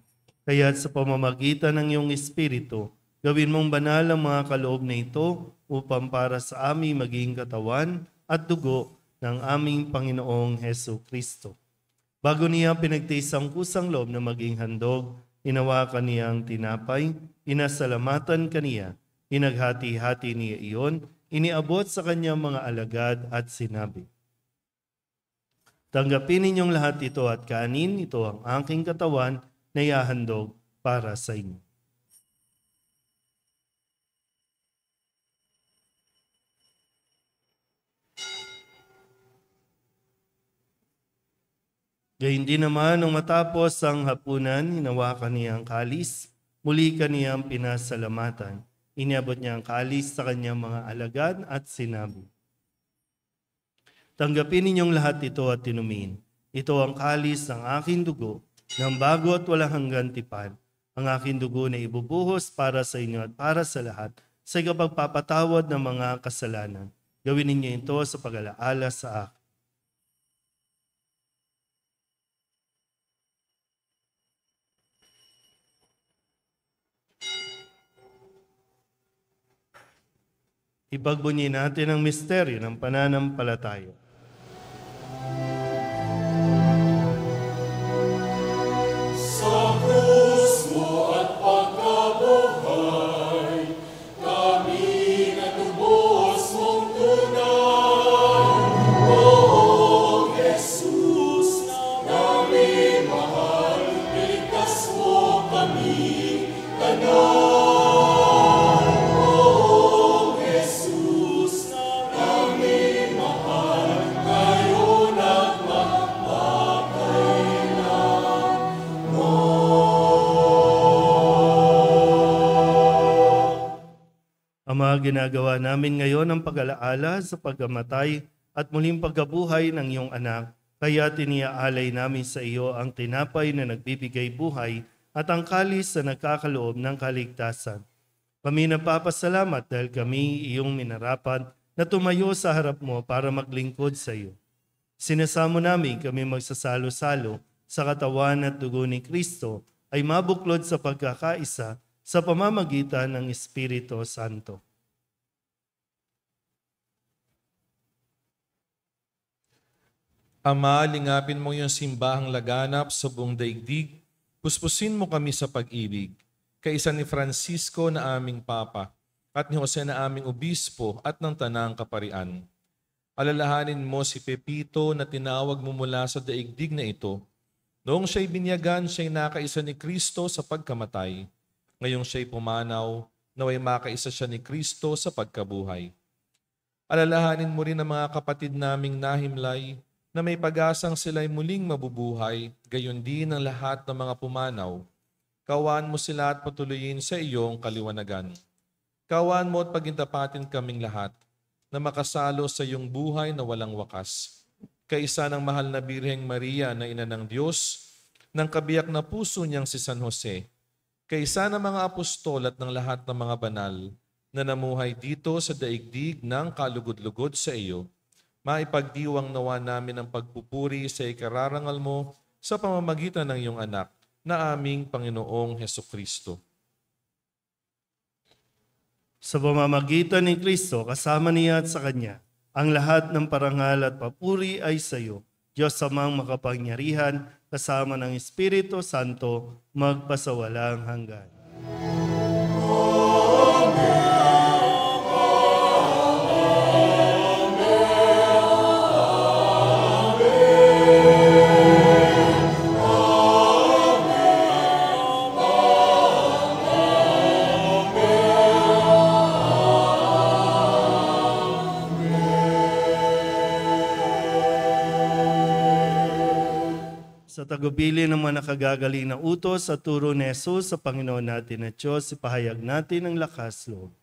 Kaya't sa pamamagitan ng iyong Espiritu, gawin mong banal ang mga kaloob na ito upang para sa aming maging katawan at dugo ng aming Panginoong Heso Kristo. Bago niya pinagtiis ang kusang loob na maging handog, hinawakan niya ang tinapay, inasalamatan kaniya, inaghati-hati niya iyon, iniabot sa kanyang mga alagad at sinabi, tanggapin ninyong lahat ito at kanin, ito ang aking katawan na ihahandog para sa inyo. Gayun din naman, nung matapos ang hapunan, hinawakan niya ang kalis, muli kaniyang pinasalamatan. Iniabot niya ang kalis sa kanyang mga alagad at sinabi, tanggapin ninyong lahat ito at inumin. Ito ang kalis ng aking dugo, ng bago at walang hanggan tipan. Ang aking dugo na ibubuhos para sa inyo at para sa lahat, sa ikapagpapatawad ng mga kasalanan. Gawin ninyo ito sa pag-alaala sa akin. Ipagbunyi natin ang misteryo ng pananampalataya.
Sa krus mo at pagkabuhay, kami natubos mong tunay. Poong Jesus, namin mahal, iligtas mo kami tanan.
Ama, ginagawa namin ngayon ang pag-alaala sa pagkamatay at muling pagkabuhay ng iyong anak, kaya tiniaalay namin sa iyo ang tinapay na nagbibigay buhay at ang kalis na nagkakaloob ng kaligtasan. Kami nagpapasalamat dahil kami iyong minarapat na tumayo sa harap mo para maglingkod sa iyo. Sinasamo namin kami magsasalo-salo sa katawan at dugo ni Kristo ay mabuklod sa pagkakaisa sa pamamagitan ng Espiritu Santo.
Ama, lingapin mo yung simbahang laganap sa buong daigdig, puspusin mo kami sa pag-ibig, kaisa ni Francisco na aming Papa, at ni Jose na aming Obispo at ng Tanang Kaparian. Alalahanin mo si Pepito na tinawag mo mula sa daigdig na ito. Noong siya'y binyagan, siya'y nakaisa ni Kristo sa pagkamatay. Ngayong siya'y pumanaw, naway makaisa siya ni Kristo sa pagkabuhay. Alalahanin mo rin ang mga kapatid naming nahimlay na may pag-asang sila'y muling mabubuhay, gayon din ang lahat ng mga pumanaw. Kawaan mo sila at patuloyin sa iyong kaliwanagan. Kawaan mo at pagintapatin kaming lahat na makasalo sa iyong buhay na walang wakas. Kaisa ng mahal na Birheng Maria na ina ng Diyos, ng kabiyak na puso niyang si San Jose, kaisa ng mga apostol at ng lahat ng mga banal na namuhay dito sa daigdig ng kalugod-lugod sa iyo, maipagdiwang nawa namin ang pagpupuri sa ikararangal mo sa pamamagitan ng iyong anak na aming Panginoong Hesukristo.
Sa pamamagitan ni Kristo, kasama niya at sa Kanya, ang lahat ng parangal at papuri ay sa iyo, Diyos Amang makapangyarihan, kasama ng Espiritu Santo, magpasawalang hanggan. tagubili ng mga nakagagaling na utos sa turo ni Jesus sa Panginoon natin at Diyos, ipahayag natin ang lakas loob.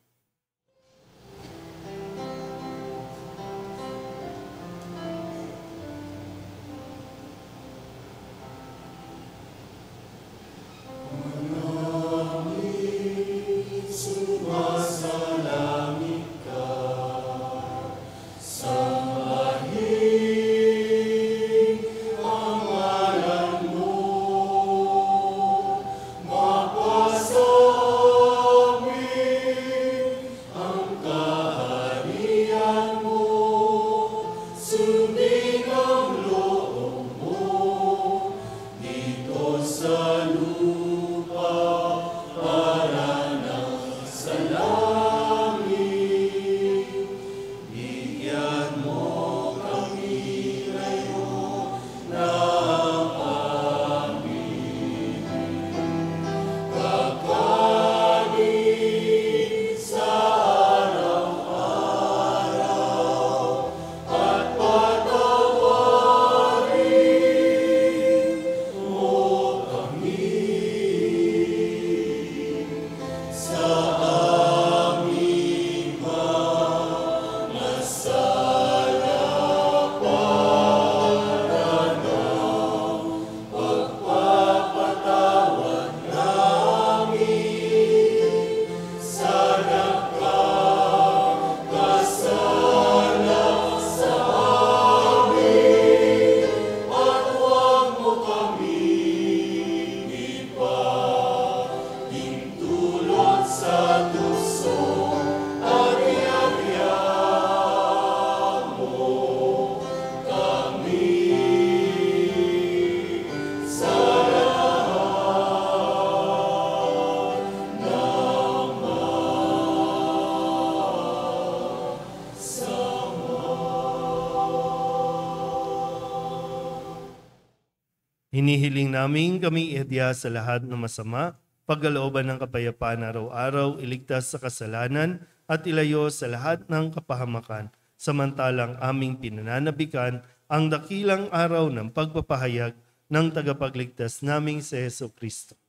Hinihiling namin kami ihadya sa lahat ng masama, pagkalooban ng kapayapaan araw-araw, iligtas sa kasalanan, at ilayo sa lahat ng kapahamakan, samantalang aming pinananabikan ang dakilang araw ng pagpapahayag ng tagapagligtas naming si Hesus Kristo.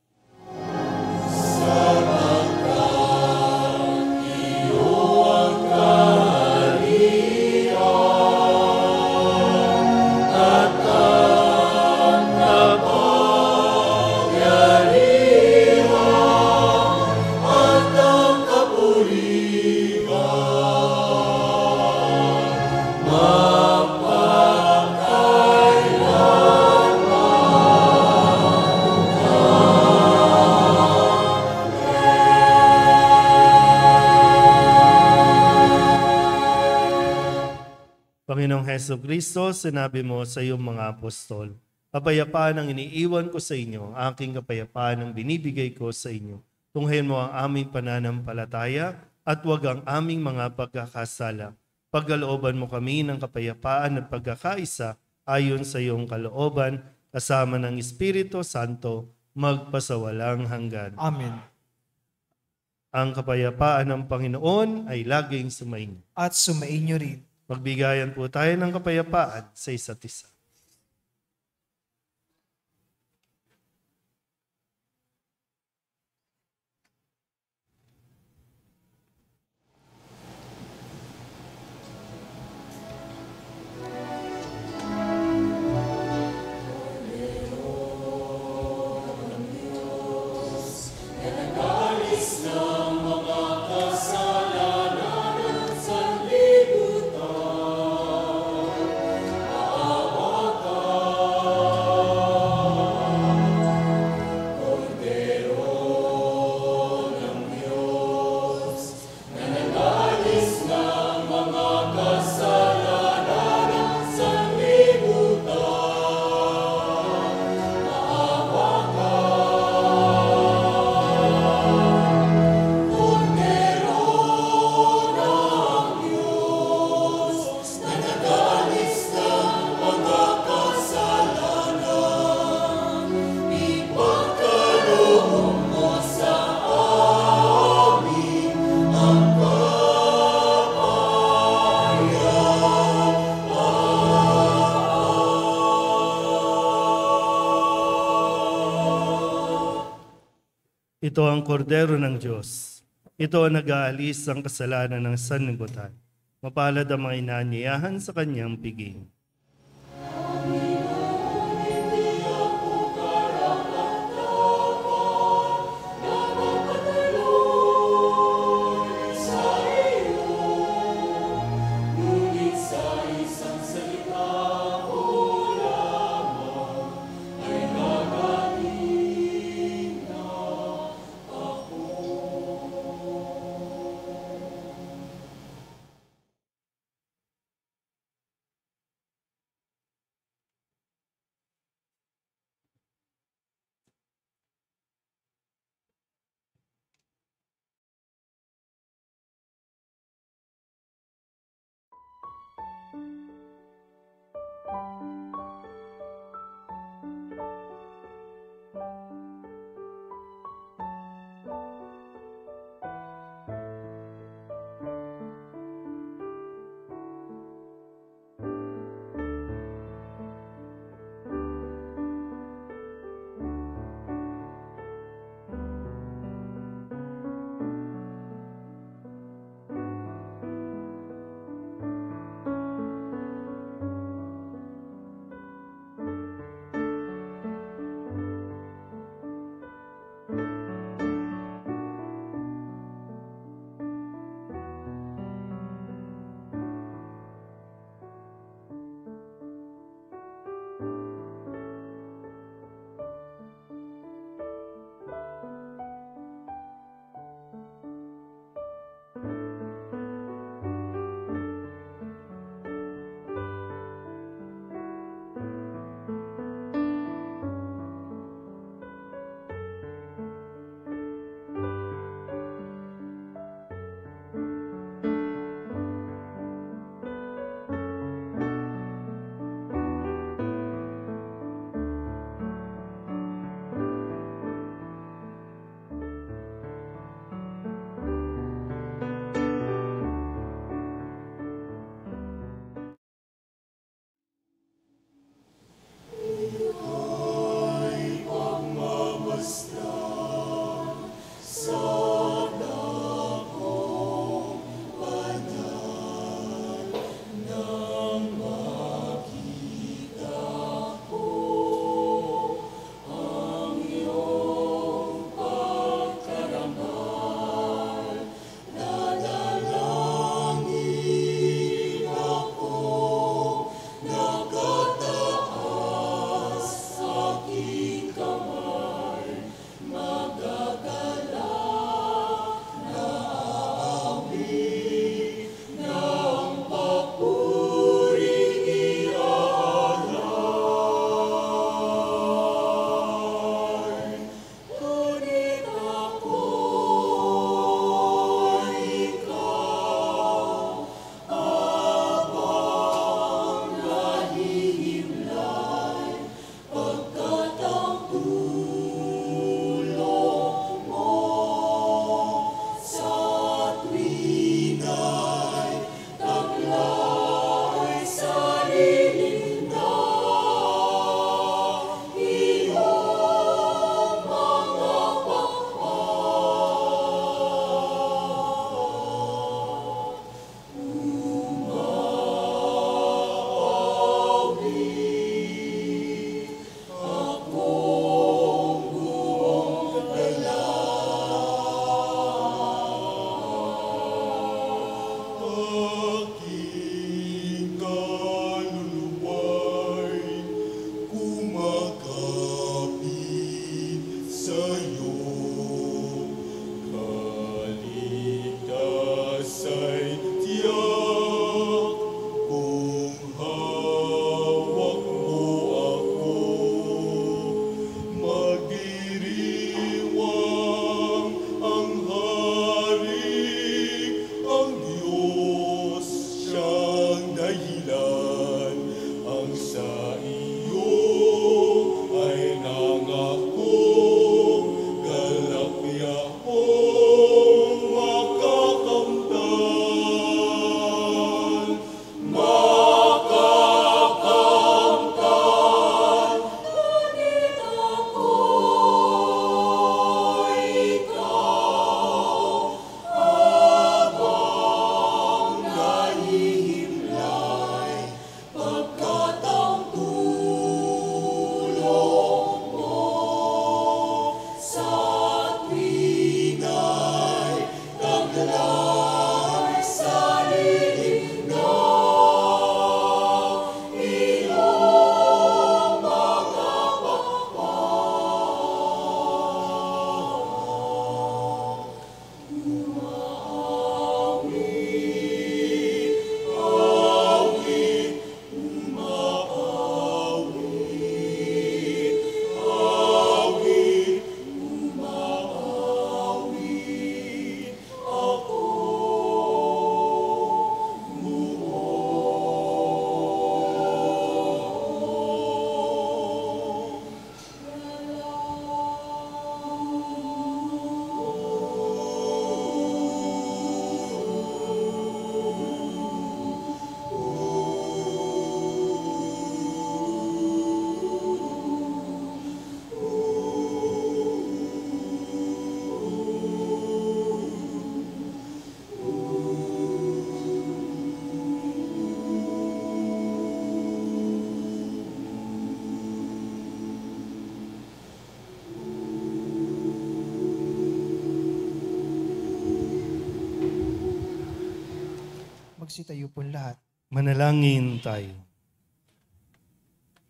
Panginoong Hesus Kristo, sinabi mo sa iyong mga apostol, kapayapaan ang iniiwan ko sa inyo, aking kapayapaan ang binibigay ko sa inyo. Tunghayan mo ang aming pananampalataya at huwag ang aming mga pagkakasala. Pagkalooban mo kami ng kapayapaan at pagkakaisa ayon sa iyong kalooban, kasama ng Espiritu Santo, magpasawalang hanggan.
Amen.
Ang kapayapaan ng Panginoon ay laging sumainyo.
At sumainyo rin.
Magbigayan po tayo ng kapayapaan sa isa't isa.
Kasalanan sa libutan,
Ito ang kordero ng Diyos. Ito ang nag-aalis ng kasalanan ng sanlibutan. Mapalad ang mga inaanyayahan sa kanyang piging.
Magsitayo po lahat.
Manalangin tayo.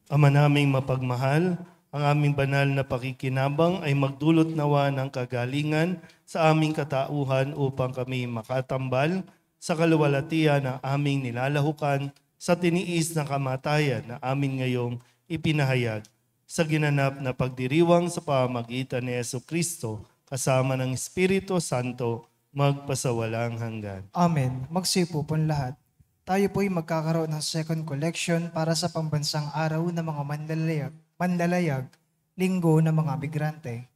Ama naming mapagmahal, ang aming banal na pakikinabang ay magdulot nawa ng kagalingan sa aming katauhan upang kami makatambal sa kaluwalhatian ng aming nilalahukan sa tiniis na kamatayan na amin ngayong ipinahayag sa ginanap na pagdiriwang sa pamamagitan ni Jesucristo kasama ng Espiritu Santo magpasawalang hanggan.
Amen. Magsipo po lahat. Tayo po'y magkakaroon ng second collection para sa pambansang araw ng mga manlalayag, linggo ng mga migrante.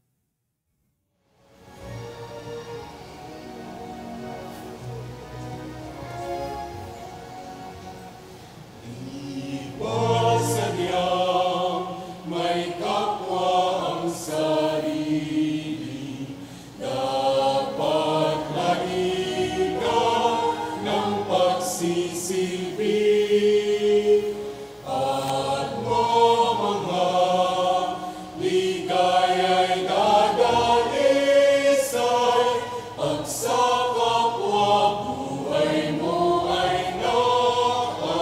Sadyang may kapwa ang sarili, dapat laligaw ng pagsisilbi at mga ligaya'y dadalisay at sa kapwa buhay mo ay bawat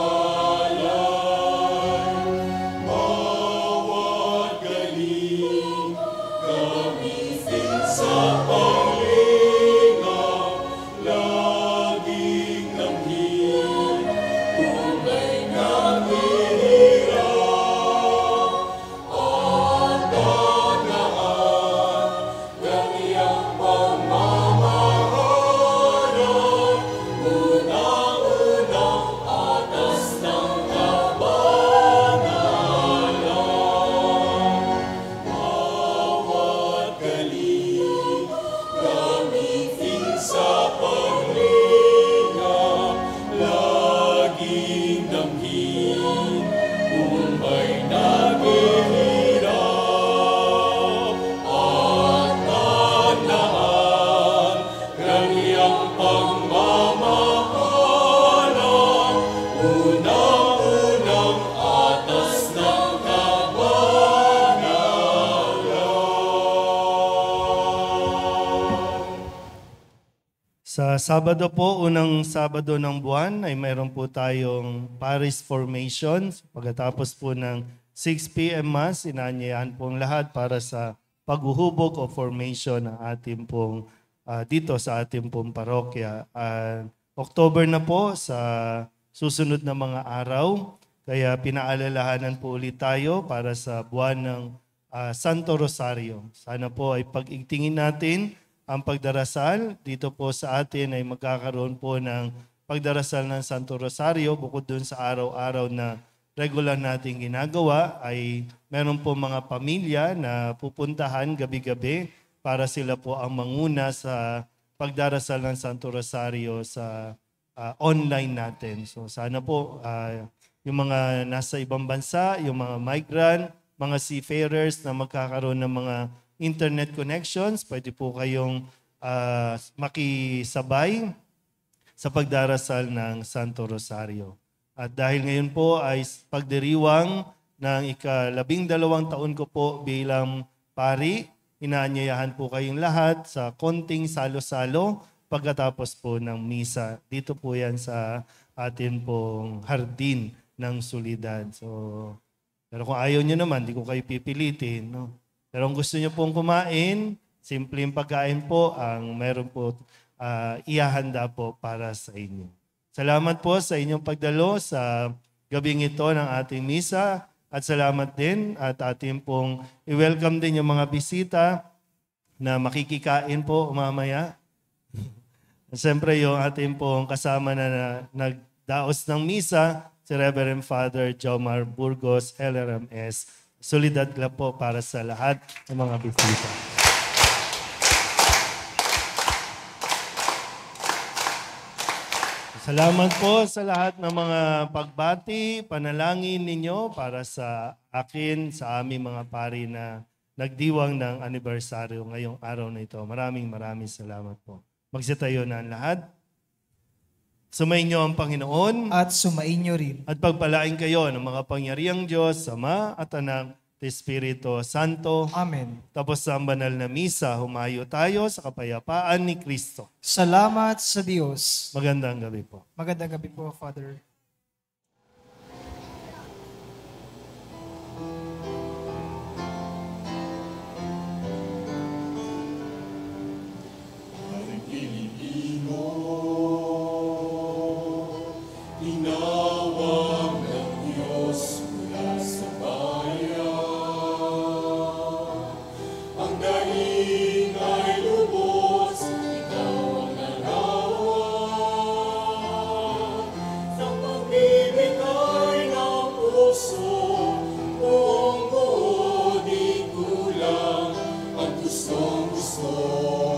galing gamitin sa paglingaw, laging langhin kung may nanghihirap at tagaan ganiyang pagmamahalan, unang-unang atas ng bawat galing gamitin sa paglingaw, laging damhin kung may naghihirap at tandaan ganiyang pagmamahalan, unang-unang atas ng
Sa Sabado po, unang Sabado ng buwan, ay mayroon po tayong Paris Formation. Pagkatapos po ng 6 p.m. Mass, inaanyayahan pong lahat para sa paghuhubog o formation ng ating pong dito sa ating pong parokya. October na po sa susunod na mga araw, kaya pinaalalahanan po ulit tayo para sa buwan ng Santo Rosario. Sana po ay pag-igtingin natin ang pagdarasal. Dito po sa atin ay magkakaroon po ng pagdarasal ng Santo Rosario. Bukod dun sa araw-araw na regular nating ginagawa, ay meron po mga pamilya na pupuntahan gabi-gabi para sila po ang manguna sa pagdarasal ng Santo Rosario sa online natin. So sana po yung mga nasa ibang bansa, yung mga migrant, mga seafarers na magkakaroon ng mga internet connections, pwede po kayong makisabay sa pagdarasal ng Santo Rosario. At dahil ngayon po ay pagdiriwang ng ika-12 taon ko po bilang pari, inaanyayahan po kayong lahat sa konting salo-salo pagkatapos po ng misa. Dito po yan sa atin pong hardin ng Solidad. Pero kung ayaw nyo naman, di ko kayo pipilitin. No? Pero kung gusto nyo pong kumain, simpleng pagkain po ang meron po ihahanda po para sa inyo. Salamat po sa inyong pagdalo sa gabing ito ng ating misa at salamat din at ating pong i-welcome din yung mga bisita na makikikain po mamaya. Siyempre yung ating pong kasama na nagdaos ng misa, si Reverend Father Jomar Burgos, LRMS. Solidad Club po para sa lahat ng mga bisita. Salamat po sa lahat ng mga pagbati, panalangin ninyo para sa akin, sa aming mga pari na nagdiwang ng anibersaryo ngayong araw na ito. Maraming salamat po. Magsitayo na ang lahat. Sumainyo ang Panginoon
At sumainyo rin.
at pagpalain kayo ng mga pangyariang Diyos, Ama at Anak, Espiritu Santo.
Amen.
Tapos sa banal na misa, humayo tayo sa kapayapaan ni Kristo.
Salamat sa Diyos.
Magandang gabi po.
Magandang gabi po, Father.
Tinawag ng Diyos mula sa bayan. Ang daing ay lubos, ikaw ang nanawan. Sa pagbibigay ng puso, buong buo di kulang ang gustong gusto.